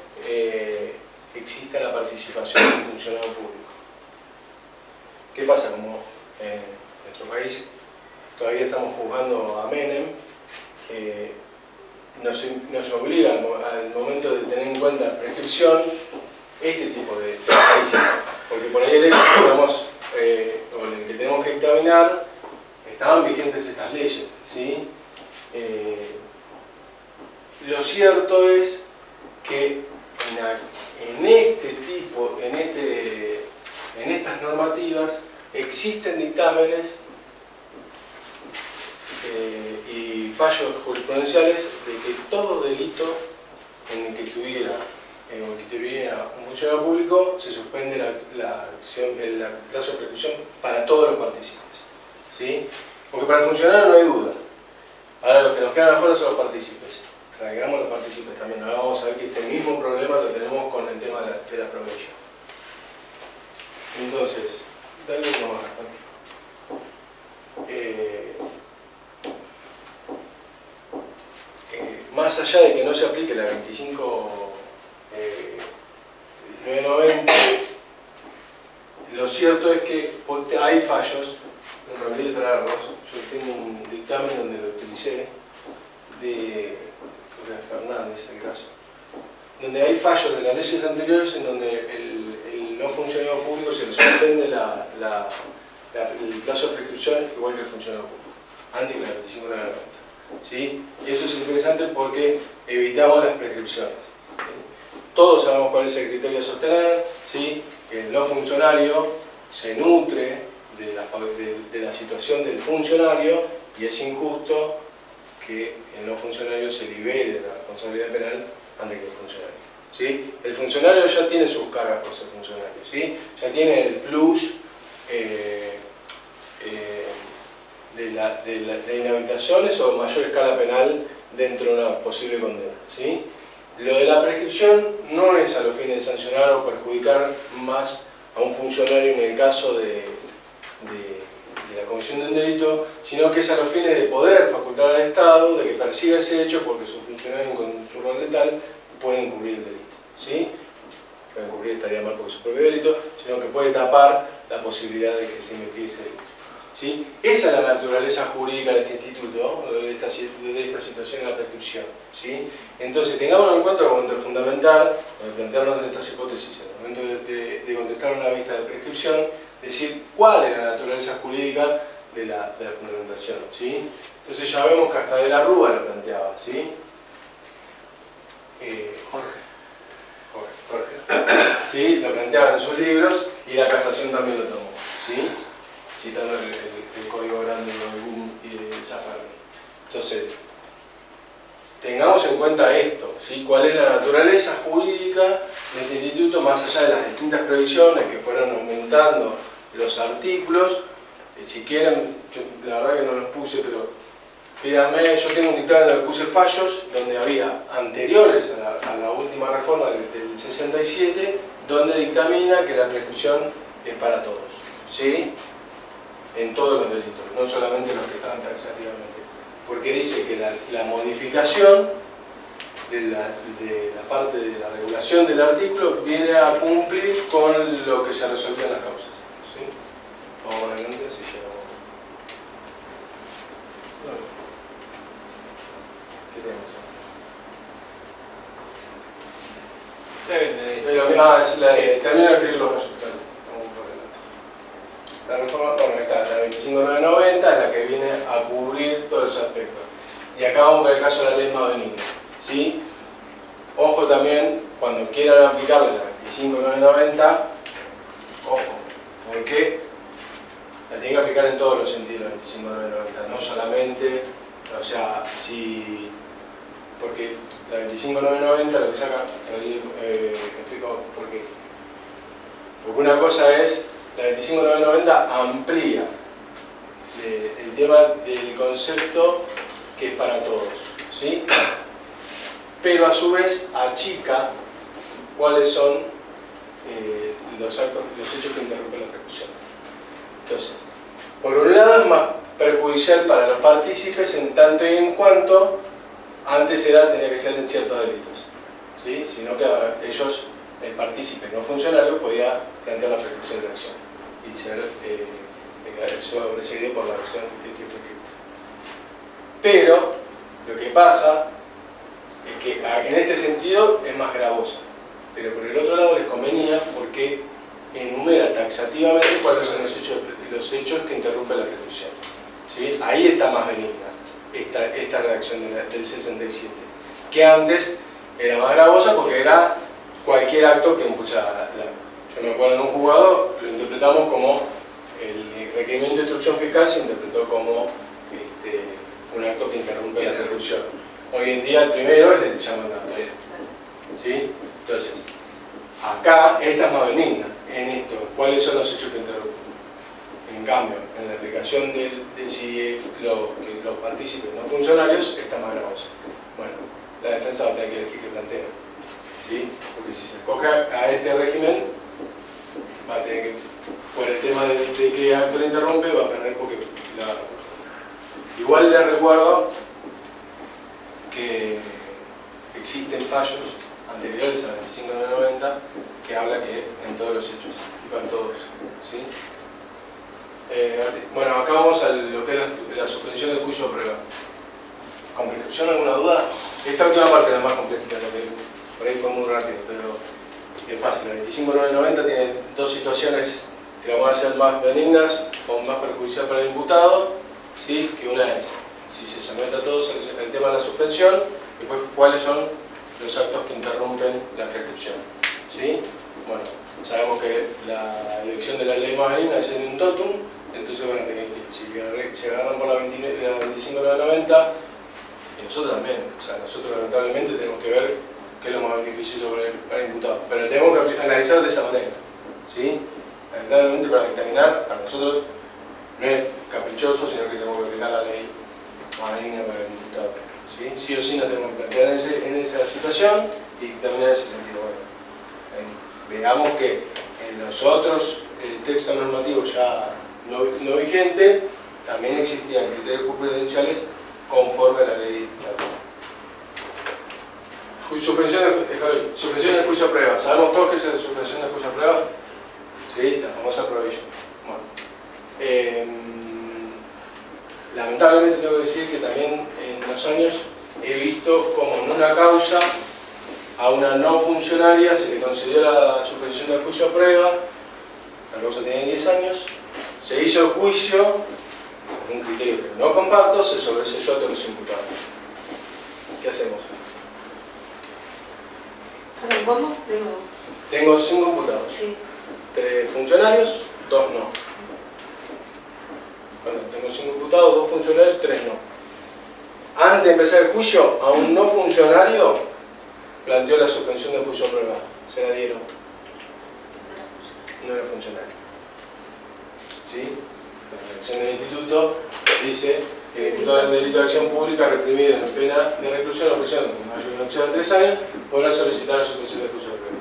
exista la participación de un funcionario público. ¿Qué pasa? Como en nuestro país todavía estamos juzgando a Menem, nos obliga al momento de tener en cuenta la prescripción este tipo de análisis, porque por ahí el hecho o el que tenemos que examinar estaban vigentes estas leyes, ¿sí? Lo cierto es que en estas normativas existen dictámenes y fallos jurisprudenciales de que todo delito en el que tuviera un funcionario público se suspende la plazo de prescripción para todos los partícipes, ¿sí? Porque para el funcionario no hay duda. Ahora los que nos quedan afuera son los partícipes. Agregamos los partícipes también. Ahora vamos a ver que este mismo problema lo tenemos con el tema de la probation. Entonces, dale uno más. Más allá de que no se aplique la 25.990, lo cierto es que hay fallos, no me olvidé de traerlos. Yo tengo un dictamen donde lo utilicé, de Fernández, el caso, donde hay fallos de las leyes anteriores en donde el no funcionario público se le suspende el plazo de prescripción igual que el funcionario público, antes que la 25.990. ¿Sí? Y eso es interesante porque evitamos las prescripciones. Todos sabemos cuál es el criterio a sostener, ¿sí? Que el no funcionario se nutre de la situación del funcionario y es injusto que el no funcionario se libere de la responsabilidad penal antes que el funcionario, ¿sí? El funcionario ya tiene sus cargas por ser funcionario, ¿sí? Ya tiene el plus de inhabilitaciones o mayor escala penal dentro de una posible condena, ¿sí? Lo de la prescripción no es a los fines de sancionar o perjudicar más a un funcionario en el caso de la comisión de un delito, sino que es a los fines de poder facultar al Estado de que persiga ese hecho porque su funcionario con su rol de tal puede encubrir el delito, ¿sí? Puede encubrir, estaría mal porque es su propio delito, sino que puede tapar la posibilidad de que se investigue ese delito, ¿sí? Esa es la naturaleza jurídica de este instituto, de esta situación de la prescripción, ¿sí? Entonces, tengámoslo en cuenta como momento fundamental, al plantearnos estas hipótesis, en el momento de contestar una vista de prescripción, decir cuál es la naturaleza jurídica de la fundamentación, ¿sí? Entonces ya vemos que hasta de la Rúa lo planteaba, ¿sí? Jorge. ¿Sí? Lo planteaba en sus libros y la casación también lo tomó, ¿sí? Citando el código grande de Olgum y de Zaffaroni. Entonces, tengamos en cuenta esto, ¿sí? ¿Cuál es la naturaleza jurídica de este instituto más allá de las distintas previsiones que fueron aumentando los artículos? Si quieren, la verdad que no los puse, pero pídanme, yo tengo un dictamen donde puse fallos donde había anteriores a la última reforma del 67, donde dictamina que la prescripción es para todos, ¿sí? En todos los delitos, no solamente los que estaban taxativamente, porque dice que la modificación de la parte de la regulación del artículo viene a cumplir con lo que se resolvía en las causas, ¿sí? Vamos adelante, si llegamos. ¿Qué tenemos? Termino de escribir los fallos. La reforma, bueno, está la 25990, es la que viene a cubrir todos los aspectos. Y acá vamos con el caso de la ley más benigna, ¿sí? Ojo también, cuando quieran aplicarle la 25990, Ojo, porque la tiene que aplicar en todos los sentidos la 25.990, no solamente, o sea, si... Porque la 25.990 lo que saca, explico por qué. Porque una cosa es, la 25.990 amplía el tema del concepto que es para todos, ¿sí? Pero a su vez achica cuáles son los hechos que interrumpen la ejecución. Entonces, por un lado es más perjudicial para los partícipes en tanto y en cuanto antes tenía que ser en ciertos delitos, ¿sí? Sino que ellos, el partícipe no funcionario, podía plantear la persecución de la acción y ser sobreseído por la acción que Pero lo que pasa es que en este sentido es más gravosa, pero por el otro lado les convenía porque enumera taxativamente cuáles son los hechos que interrumpen la ejecución, ¿sí? Ahí está más benigna esta redacción del 67, que antes era más gravosa porque era cualquier acto que impulsara yo me acuerdo en un juzgado, lo interpretamos como el requerimiento de instrucción fiscal se interpretó como un acto que interrumpe la ejecución. Hoy en día el primero le llaman la bandera, ¿sí? Entonces, acá esta es más benigna en esto, cuáles son los hechos que interrumpen. En cambio, en la aplicación de si los partícipes no funcionarios, está más gravosa. Bueno, la defensa va a tener que elegir qué plantea, ¿sí? Porque si se escoge a este régimen, va a tener que, por el tema de qué acto le interrumpe, va a perder porque igual les recuerdo que existen fallos anteriores a la 25.990 que habla que en todos los hechos, y con todos, ¿sí? Bueno, acá vamos a lo que es la suspensión del juicio de prueba. ¿Con prescripción alguna duda? Esta última parte es la más compleja, por ahí fue muy rápido, pero es fácil. La 25.990 tiene dos situaciones que la van a ser más benignas o más perjudicial para el imputado, ¿sí? Que una es si se somete a todos el tema de la suspensión y después cuáles son los actos que interrumpen la prescripción, ¿sí? Bueno, sabemos que la elección de la ley más benigna es en un totum, entonces van a tener que, si se agarran por la 25.990, y nosotros también, o sea, nosotros lamentablemente tenemos que ver qué es lo más beneficioso para el imputado, pero tenemos que analizar de esa manera, ¿sí? Lamentablemente para dictaminar, para nosotros no es caprichoso, sino que tenemos que aplicar la ley más benigna para el imputado, ¿sí? Sí o sí nos tenemos que plantear en esa situación y dictaminar en ese sentido. Bueno, veamos que en los otros textos normativos ya no vigente, también existían criterios jurisprudenciales conforme a la ley. Suspensión del juicio a prueba. ¿Sabemos todos qué es la suspensión del juicio a prueba? Sí, la famosa prohibition. Bueno, lamentablemente tengo que decir que también en los años he visto como en una causa a una no funcionaria se le concedió la suspensión del juicio a prueba, la causa tenía 10 años, se hizo el juicio, con un criterio que no comparto, se sobreseyó a todos los imputados. ¿Qué hacemos? ¿Cómo? De nuevo. Tengo 5 imputados, Sí. 3 funcionarios, 2 no. Bueno, tengo 5 imputados, 2 funcionarios, 3 no. Antes de empezar el juicio, a un no funcionario planteó la suspensión del juicio a prueba. Se la dieron. No era funcionario. ¿Sí? La redacción del instituto dice que el imputado del delito de acción pública reprimido en pena de reclusión o prisión con mayor de 3 años podrá solicitar la suspensión del juicio a prueba.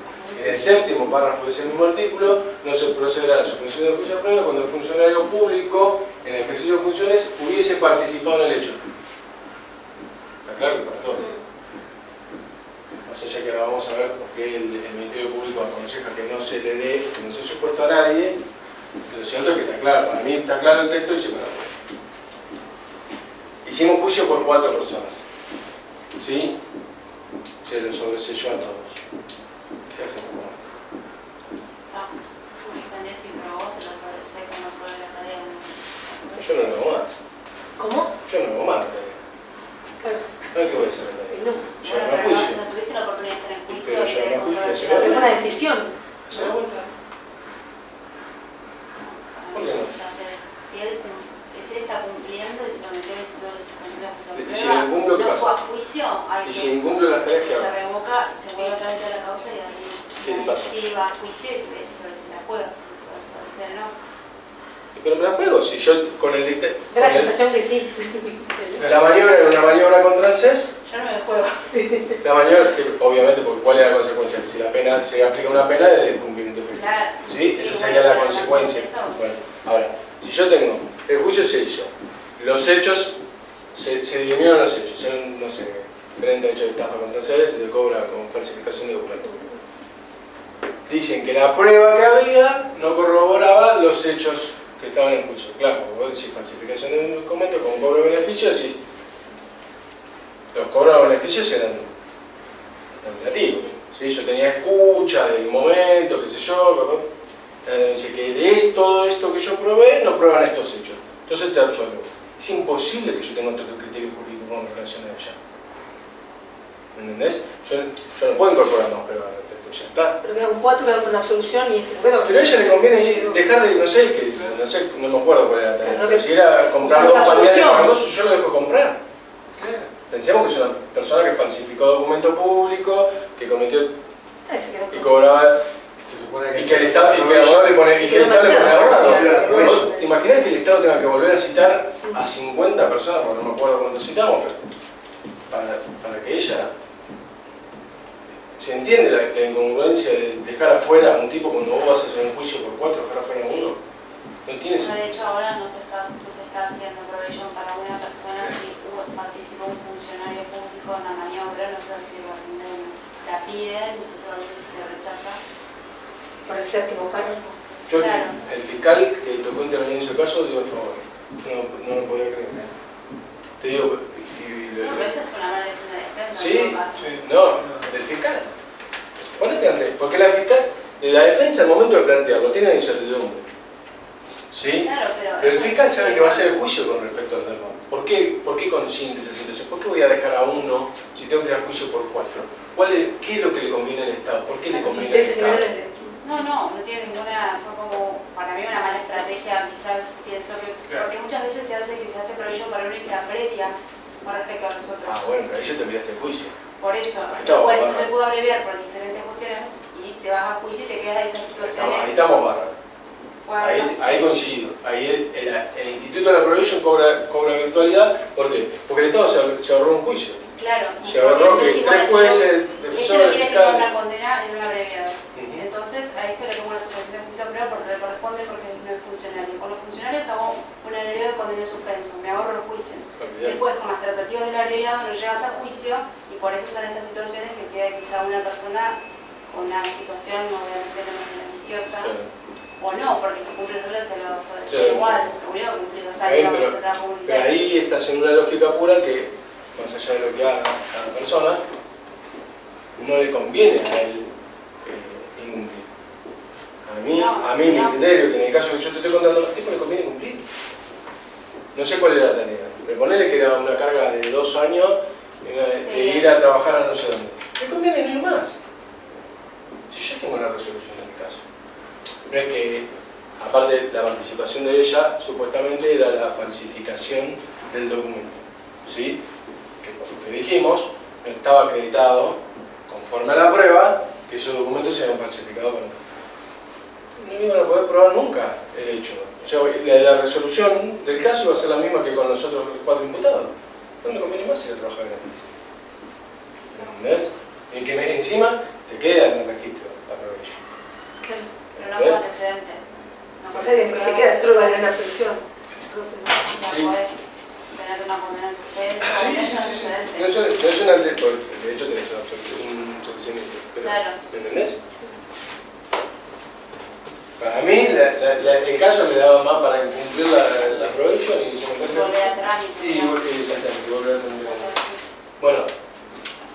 En el séptimo párrafo de ese mismo artículo no se procederá a la suspensión del juicio a prueba cuando el funcionario público en el ejercicio de funciones hubiese participado en el hecho. Está claro que para todo. Más allá que ahora vamos a ver por qué el Ministerio Público aconseja que no se le dé, que no se supuesto a nadie, lo cierto es que está claro, para mí está claro el texto y dice para todo. Hicimos juicio por 4 personas, ¿sí? Se lo sobreselló a todos. ¿Qué hacemos? Se suspendió sin probó, se lo sobreseca, no prueba la tarea. Yo no lo hago más. ¿Cómo? Yo no hago más la tarea. Claro. No es que voy a hacer la tarea. No. Yo Bueno, no pero juicio. no tuviste la oportunidad de estar en juicio Pero y yo de no comprobar juicio, que Es la una decisión. ¿Se da vuelta? incumplo, ¿qué no fue a pasa? juicio, hay Y que si incumplo las tareas, ¿qué se hago? revoca, se vuelve otra vez a la causa y ¿Qué ahí pasa? sí va a juicio y se le dice sobre si la juega, si se no. Pero me la juego, si yo con el dictamen... Da la sensación que sí. La maniobra era una maniobra contra el CES. Yo no me la juego. La maniobra, sí, obviamente, porque ¿cuál es la consecuencia? Si la pena se aplica una pena de cumplimiento efectivo. Claro. ¿Sí? Esa sería la consecuencia. Bueno, ahora, si yo tengo, el juicio se hizo, los hechos, se dirimieron los hechos, son, no sé, 30 hechos de estafa contra CES, se te cobra con falsificación de documentos. Dicen que la prueba que había no corroboraba los hechos que estaban en juicio. Claro, vos decís falsificación de un documento con cobro de beneficio, decís, los cobros de beneficios eran negativos. ¿Sí? Yo tenía escucha del momento, qué sé yo, dice que de todo esto que yo probé no prueban estos hechos. Entonces te absuelvo. Es imposible que yo tenga otro criterio jurídico con relación a ella. ¿Me entendés? Yo no puedo incorporar más pruebas, ya está. Pero queda un 4, queda con una absolución y este no queda. Pero a ella le conviene dejar de, no sé, no me acuerdo cuál era la tarea. Claro, Pero si era comprar dos la pañales solución. para cosas, yo lo dejo comprar. Pensemos que es una persona que falsificó documento público, que cometió Ese quedó y con- cobraba, Se supone y que el Estado, y que el abogado le pone, y que el Estado le pone abogado. manchado. ¿Te imaginas que el Estado tenga que volver a citar a 50 personas, porque no me acuerdo cuántos citamos, pero para que ella... ¿Se entiende la incongruencia de dejar afuera a un tipo cuando vos vas a hacer un juicio por 4, dejar afuera a uno? No tiene De sentido. hecho, ahora no se está haciendo probation para una persona si participó un funcionario público en la maniobra, no sé si la piden y si se rechaza. Por ese séptimo párrafo. Yo, Claro. el fiscal que tocó intervenir en ese caso, dio a favor. No lo podía creer. Te digo, No, pero eso es una mala elección de defensa. sí, en todo caso. no, del fiscal. Ponete antes, porque la fiscal, la defensa al momento de plantearlo tiene incertidumbre. ¿Sí? Claro, Pero el fiscal sabe que va a hacer el juicio con respecto al tema. ¿Por qué consiente esa situación? ¿Por qué voy a dejar a uno si tengo que ir a juicio por 4? ¿Qué es lo que le conviene al Estado? ¿Por qué le conviene al Intereses Estado? generales de... No tiene ninguna, fue como para mí una mala estrategia, quizás pienso que, Claro. porque muchas veces se hace probation para uno y se aprevia con respecto a los otros. Ah, bueno, pero ahí ya te olvidaste el juicio. Por eso, Ahí estamos, después no bárbaro. se pudo abreviar por diferentes cuestiones y te vas a juicio y te quedas en estas situaciones. Ahí estamos bárbaros. Bueno, Ahí coincido. Ahí el Instituto de la Probation cobra virtualidad. ¿Por qué? Porque el Estado se ahorró un juicio. claro, Se ahorró que decís, 3 bueno, jueces, este defensor, no quiere firmar una fiscal. condena en un abreviado. Ujú. Entonces a esto le pongo una suspensión de juicio a prueba porque le corresponde porque no es funcionario. Con los funcionarios hago un abreviado de condena en suspenso, me ahorro el juicio. Olvidate. Después con las tratativas del abreviado no llegas a juicio y por eso salen estas situaciones que queda quizá una persona con una situación obviamente no más beneficiosa. Claro. O no, porque si cumple las reglas se lo Sí, igual, lo único que cumplí 2 Está años bien, vamos a pero trabajo comunitario. ahí estás en una lógica pura que, más allá de lo que haga cada persona, no le conviene a él incumplir. A mí mi criterio, que en el caso que yo te estoy contando, al tipo le conviene cumplir. No sé cuál era la tarea. Pero ponele que era una carga de 2 años de ir a trabajar a no sé dónde. Le conviene no ir más. Si yo tengo la resolución de mi caso. No es que, aparte, la participación de ella supuestamente era la falsificación del documento. ¿Sí? Que por lo que dijimos, no estaba acreditado, conforme a la prueba, que esos documentos se habían falsificado para nada. No iban a poder probar nunca el hecho. O sea, la resolución del caso iba a ser la misma que con los otros 4 imputados. No me conviene más ir a trabajar gratis. ¿Entendés? Y que encima te queda en el registro la probation. Claro. Pero no como antecedente. No Está bien, porque te queda dentro de la absolución. Entonces, O sea, Sí. podés tener una condena en suspenso, Sí, no es sí, un sí, sí. antecedente. No es un antecedente, de hecho tenés un suficiente. Pero, Claro. ¿me entendés? Para mí, el caso le daba más para cumplir la probation y someterse a Volver a trámite. y exactamente, volver a tener. Bueno,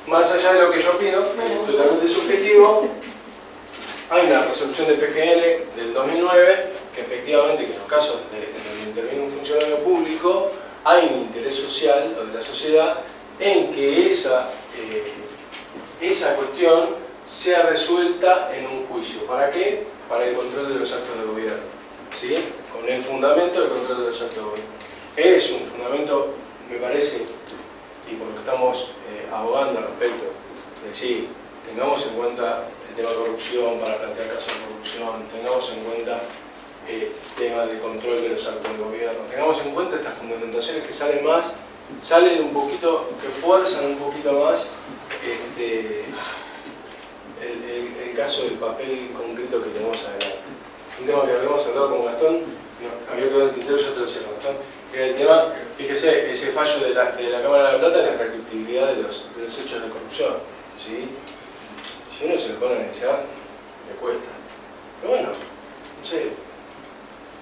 más allá de lo que yo opino, es totalmente subjetivo, hay una resolución de PGN del 2009 que efectivamente que en los casos en donde interviene un funcionario público hay un interés social o de la sociedad en que esa cuestión sea resuelta en un juicio. ¿Para qué? Para el control de los actos de gobierno. ¿Sí? Con el fundamento del control de los actos de gobierno. Es un fundamento, me parece, y por lo que estamos abogando al respecto, es decir, tengamos en cuenta el tema de corrupción para plantear casos de corrupción, tengamos en cuenta temas de control de los actos de gobierno, tengamos en cuenta estas fundamentaciones que salen un poquito, que fuerzan un poquito más el caso del papel concreto que tenemos adelante. Un tema que habíamos hablado con Gastón, había quedado en el tintero, yo te lo decía, Gastón, que era el tema, fíjese, ese fallo de la Cámara de la Plata, la prescriptibilidad de los hechos de corrupción. ¿Sí? Si uno se lo pone a analizar, le cuesta. Pero bueno, no sé,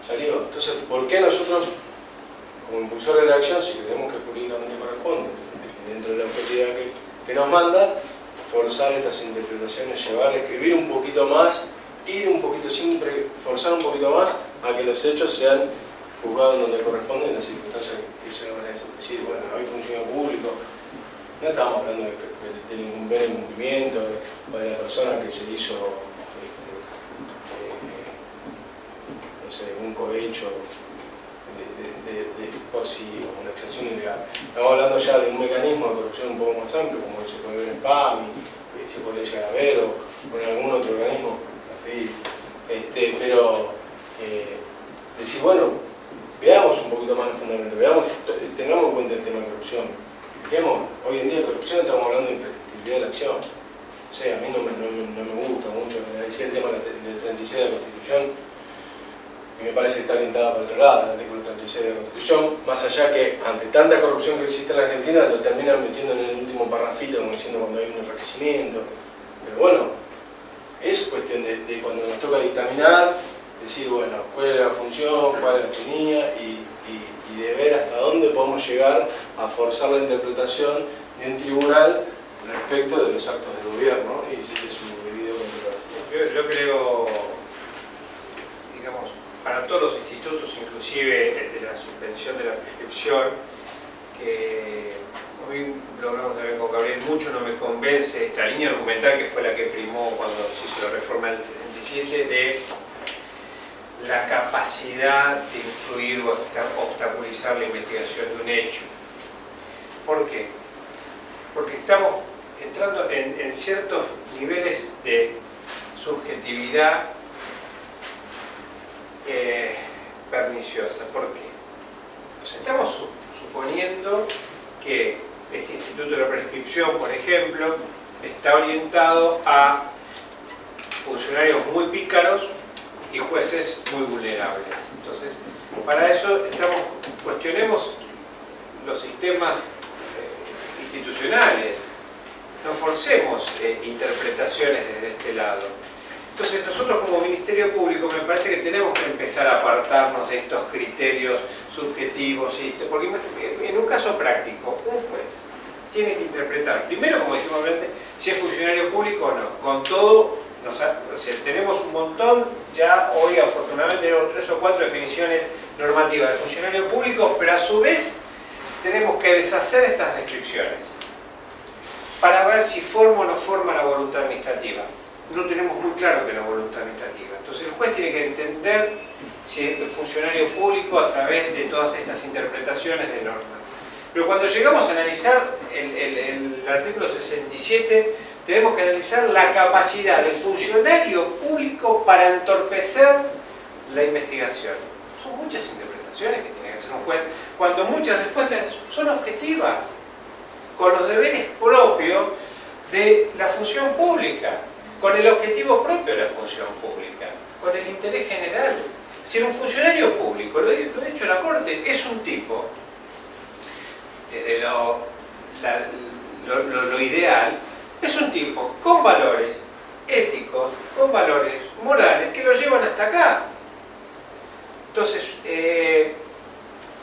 salió. Entonces, ¿por qué nosotros, como impulsores de la acción, si creemos que jurídicamente corresponde, dentro de la objetividad que nos manda, forzar estas interpretaciones, llevar a escribir un poquito más, ir un poquito, siempre forzar un poquito más a que los hechos sean juzgados donde corresponden en las circunstancias que se van a decir, bueno, hay funcionario público, no estamos hablando de ningún buen incumplimiento o de la persona que se hizo no sé, un cohecho por sí, o una excepción ilegal. Estamos hablando ya de un mecanismo de corrupción un poco más amplio, como se puede ver en PAMI, se podría llegar a ver, o en algún otro organismo, pero decir, bueno, veamos un poquito más el fundamento, tengamos en cuenta el tema de corrupción. Fijemos, hoy en día de corrupción estamos hablando de imprescriptibilidad de la acción. O sea, a mí no me gusta mucho, me decía el tema del 36 de la Constitución, y me parece que está orientada por otro lado, el artículo 36 de la Constitución, más allá que ante tanta corrupción que existe en la Argentina, lo terminan metiendo en el último parrafito, como diciendo cuando hay un enriquecimiento. Pero bueno, es cuestión de cuando nos toca dictaminar, decir, bueno, cuál es la función, cuál es la finalidad y de ver hasta dónde podemos llegar a forzar la interpretación de un tribunal respecto de los actos del gobierno, y si es un debido control. Yo creo, digamos, para todos los institutos, inclusive el de la suspensión de la prescripción, que hoy lo hablamos también con Gabriel, mucho no me convence esta línea argumental que fue la que primó cuando se hizo la reforma del 67 de la capacidad de influir o obstaculizar la investigación de un hecho. ¿Por qué? Porque estamos entrando en ciertos niveles de subjetividad perniciosa. ¿Por qué? Pues estamos suponiendo que este Instituto de la Prescripción, por ejemplo, está orientado a funcionarios muy pícaros y jueces muy vulnerables. Entonces, para eso cuestionemos los sistemas institucionales, no forcemos interpretaciones desde este lado. Entonces, nosotros como Ministerio Público me parece que tenemos que empezar a apartarnos de estos criterios subjetivos, porque en un caso práctico, un juez tiene que interpretar, primero, como dijimos antes, si es funcionario público o no. Con todo, tenemos un montón, ya hoy afortunadamente tenemos 3 o 4 definiciones normativas de funcionario público, pero a su vez tenemos que deshacer estas descripciones para ver si forma o no forma la voluntad administrativa. No tenemos muy claro que la voluntad administrativa. Entonces el juez tiene que entender si es el funcionario público a través de todas estas interpretaciones de normas. Pero cuando llegamos a analizar el artículo 67, tenemos que analizar la capacidad del funcionario público para entorpecer la investigación. Son muchas interpretaciones que tiene que hacer un juez, cuando muchas respuestas son objetivas, con los deberes propios de la función pública, con el objetivo propio de la función pública, con el interés general. Si un funcionario público, lo ha dicho la Corte, es un tipo, desde lo ideal, es un tipo con valores éticos, con valores morales, que lo llevan hasta acá. Entonces,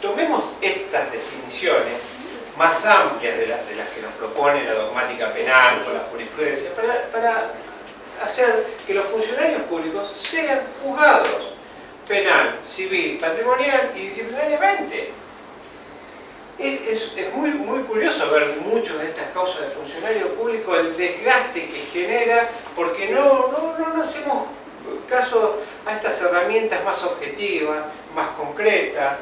tomemos estas definiciones más amplias de las que nos propone la dogmática penal o la jurisprudencia para hacer que los funcionarios públicos sean juzgados penal, civil, patrimonial y disciplinariamente. Es muy curioso ver muchas de estas causas de funcionario público, el desgaste que genera, porque no hacemos caso a estas herramientas más objetivas, más concretas,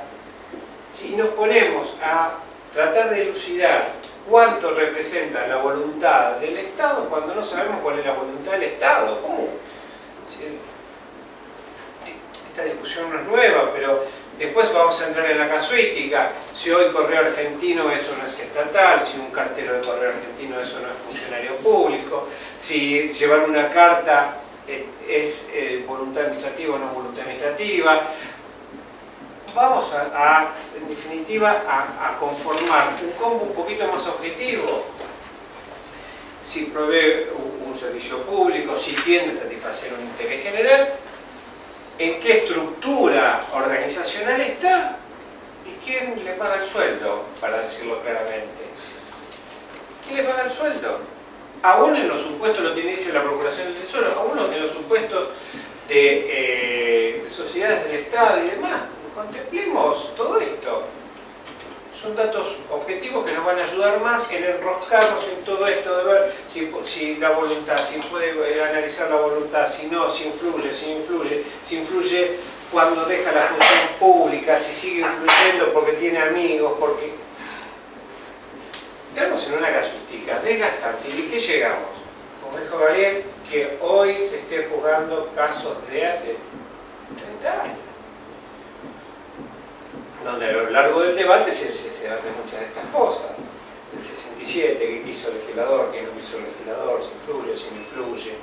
y nos ponemos a tratar de elucidar cuánto representa la voluntad del Estado cuando no sabemos cuál es la voluntad del Estado. ¿Cómo? Esta discusión no es nueva, pero después vamos a entrar en la casuística. Si hoy Correo Argentino eso no es estatal, si un cartero de Correo Argentino eso no es funcionario público, si llevar una carta es voluntad administrativa o no voluntad administrativa. Vamos en definitiva, a conformar un combo un poquito más objetivo. Si provee un servicio público, si tiende a satisfacer un interés general, en qué estructura organizacional está y quién le paga el sueldo, para decirlo claramente. ¿Quién le paga el sueldo? Aún en los supuestos, lo tiene dicho la Procuración del Tesoro, aún en los supuestos de sociedades del Estado y demás. Contemplemos todo esto. Son datos objetivos que nos van a ayudar más en enroscarnos en todo esto, de ver si la voluntad, si puede analizar la voluntad, si no, si influye cuando deja la función pública, si sigue influyendo porque tiene amigos, porque... Estamos en una casuística desgastante. ¿Y de qué llegamos? Como dijo Gabriel, que hoy se esté juzgando casos de hace 30 años. Donde a lo largo del debate se debaten muchas de estas cosas. El 67, qué quiso el legislador, qué no quiso el legislador, si influye, si no influye.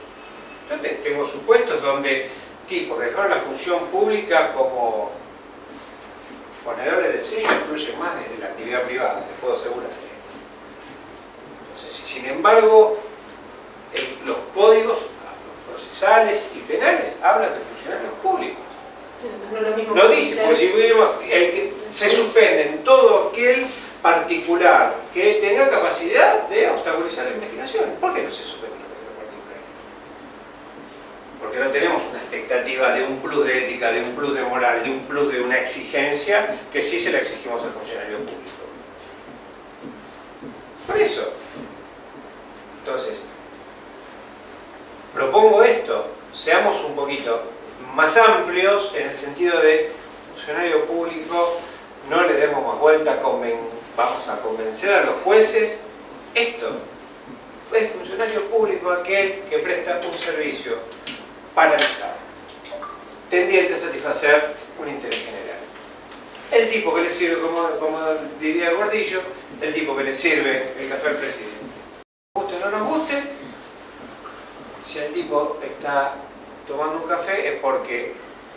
Yo tengo supuestos donde tipos que dejaron la función pública como ponedores del sello influyen más desde la actividad privada, les puedo asegurar. Entonces, sin embargo, los códigos procesales y penales hablan de funcionarios públicos. No dice, porque si se suspenden todo aquel particular que tenga capacidad de obstaculizar la investigación. ¿Por qué no se suspende la particular? Porque no tenemos una expectativa de un plus de ética, de un plus de moral, de un plus de una exigencia que sí se la exigimos al funcionario público. Por eso. Entonces, propongo esto, seamos un poquito más amplios en el sentido de funcionario público, no le demos más vuelta, vamos a convencer a los jueces. Esto es funcionario público aquel que presta un servicio para el Estado, tendiente a satisfacer un interés general. El tipo que le sirve, como diría Gordillo, el tipo que le sirve el café al presidente. Nos guste o no nos guste, si el tipo está tomando un café es porque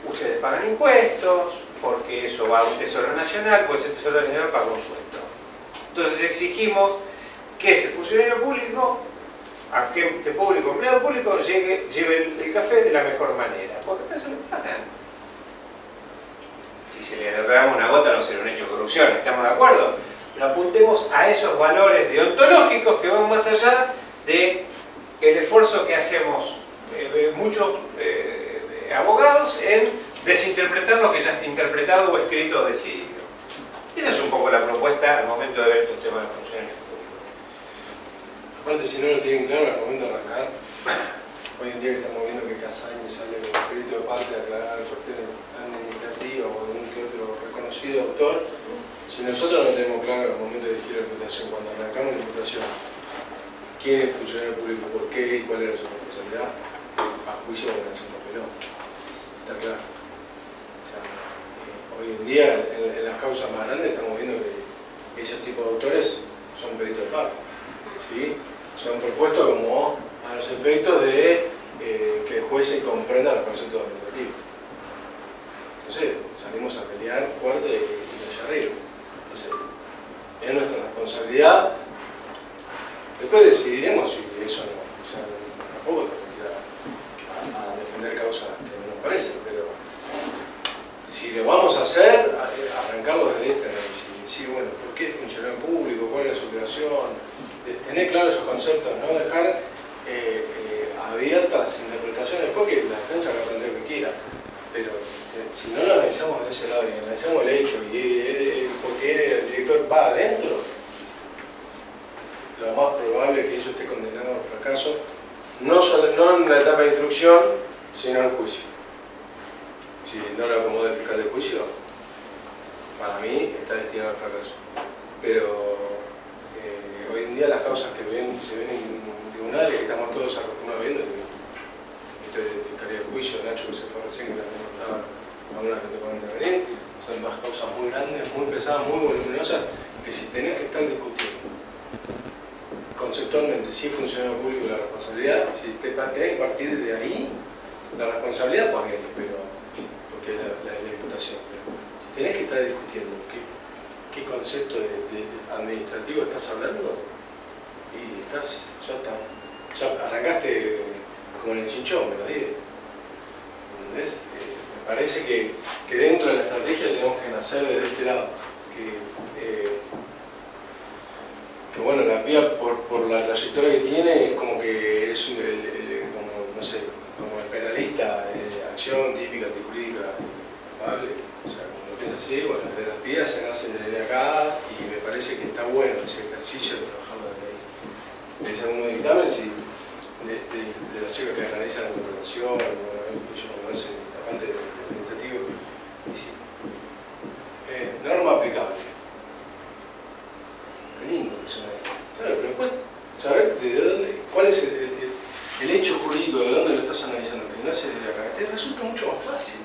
ustedes pagan impuestos, porque eso va a un tesoro nacional, pues el tesoro nacional paga un sueldo. Entonces exigimos que ese funcionario público, agente público, empleado público, lleve el café de la mejor manera, porque para eso le pagan. Si se le derrama una gota no será un hecho de corrupción, ¿estamos de acuerdo? Pero apuntemos a esos valores deontológicos que van más allá del esfuerzo que hacemos muchos abogados en desinterpretar lo que ya está interpretado o escrito o decidido. Esa es un poco la propuesta al momento de ver estos temas de funcionarios públicos. Aparte, si no lo tienen claro al momento de arrancar, hoy en día que estamos viendo que Casaña sale con escrito de parte a aclarar cuestiones administrativas o algún que otro reconocido autor, si nosotros no tenemos claro al momento de elegir la imputación, cuando arrancamos la imputación, quién es funcionario público, por qué y cuál era su responsabilidad, a juicio de la nación papelón. Está claro. O sea, hoy en día, en las causas más grandes, estamos viendo que esos tipos de autores son peritos de parte. ¿Sí? Son propuestos como a los efectos de que el juez se comprenda los conceptos administrativos. Entonces, salimos a pelear fuerte y allá arriba. Entonces, es nuestra responsabilidad. Después decidiremos si eso no. O sea, tampoco tenemos que ir a defender causas que no nos parecen, pero si lo vamos a hacer, arrancarlo desde este análisis y decir, bueno, ¿por qué funcionario público? ¿Cuál es su creación? Tener claro esos conceptos, no dejar abiertas las interpretaciones, después que la defensa haga aprender lo que quiera, pero si no lo analizamos de ese lado y analizamos el hecho y por qué el director va adentro, lo más probable es que eso esté condenado al fracaso, no en la etapa de instrucción, sino en juicio. Si no lo acomoda el fiscal de juicio, para mí está destinado al fracaso. Pero hoy día las causas que se ven en tribunales, que estamos todos acostumbrados viendo, de Fiscalía de Juicio, Nacho que se fue recién, que también estaba algunas que te pueden intervenir, son más causas muy grandes, muy pesadas, muy voluminosas, que si tenés que estar discutiendo conceptualmente si es funcionario público la responsabilidad, si tenés que partir de ahí, la responsabilidad por él, pero porque es la imputación. Pero si tenés que estar discutiendo qué concepto administrativo estás hablando, y ya arrancaste como en el chinchón, me lo dije. ¿Entendés? Me parece que dentro de la estrategia tenemos que nacer desde este lado. Que bueno, la PIA por la trayectoria que tiene es como que es como, no sé, como el penalista, acción típica, jurídica, culpable. O sea, cuando piensa así, bueno, desde las PIA se nace desde acá y me parece que está bueno ese ejercicio de trabajarlo desde ahí. De algunos dictámenes y de las chicas que analizan la contratación, yo conocen la parte administrativa, y sí. Norma aplicable. Qué lindo eso. Claro, pero después saber de dónde, cuál es el hecho jurídico, de dónde lo estás analizando, que nace desde acá, te resulta mucho más fácil.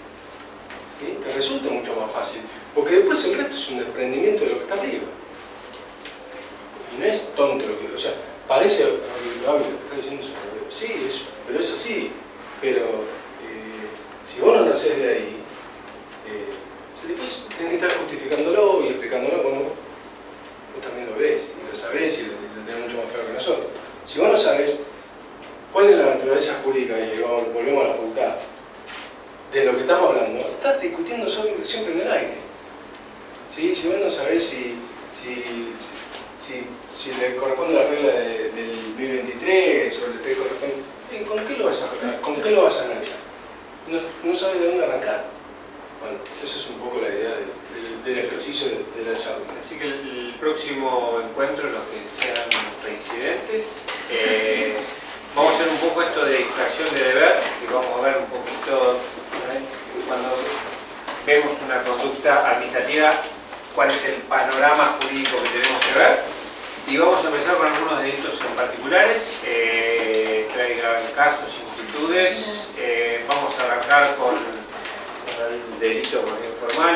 ¿Sí? Te resulta mucho más fácil. Porque después el resto es un desprendimiento de lo que está arriba. Y no es tonto lo que. O sea, parece lo que está diciendo eso. Sí, pero es así. Pero si vos no nacés de ahí, después tenés que estar justificándolo y explicándolo como vos también lo ves y lo sabés y lo tenés mucho más claro que nosotros. Si vos no sabés cuál es la naturaleza jurídica, y volvemos a la facultad, de lo que estamos hablando, estás discutiendo siempre en el aire. ¿Sí? Si vos no sabés si le corresponde la regla del 2023 o le corresponde, ¿con qué lo vas a arreglar? ¿Con qué lo vas a analizar? No sabes de dónde arrancar. Bueno, esa es un poco la idea del ejercicio de la charla. Así que el próximo encuentro, los que sean reincidentes, vamos a hacer un poco esto de distracción de deber, y vamos a ver un poquito, cuando vemos una conducta administrativa, cuál es el panorama jurídico que tenemos que ver. Y vamos a empezar con algunos delitos en particulares, traigan casos, inquietudes. Vamos a arrancar con el delito informal.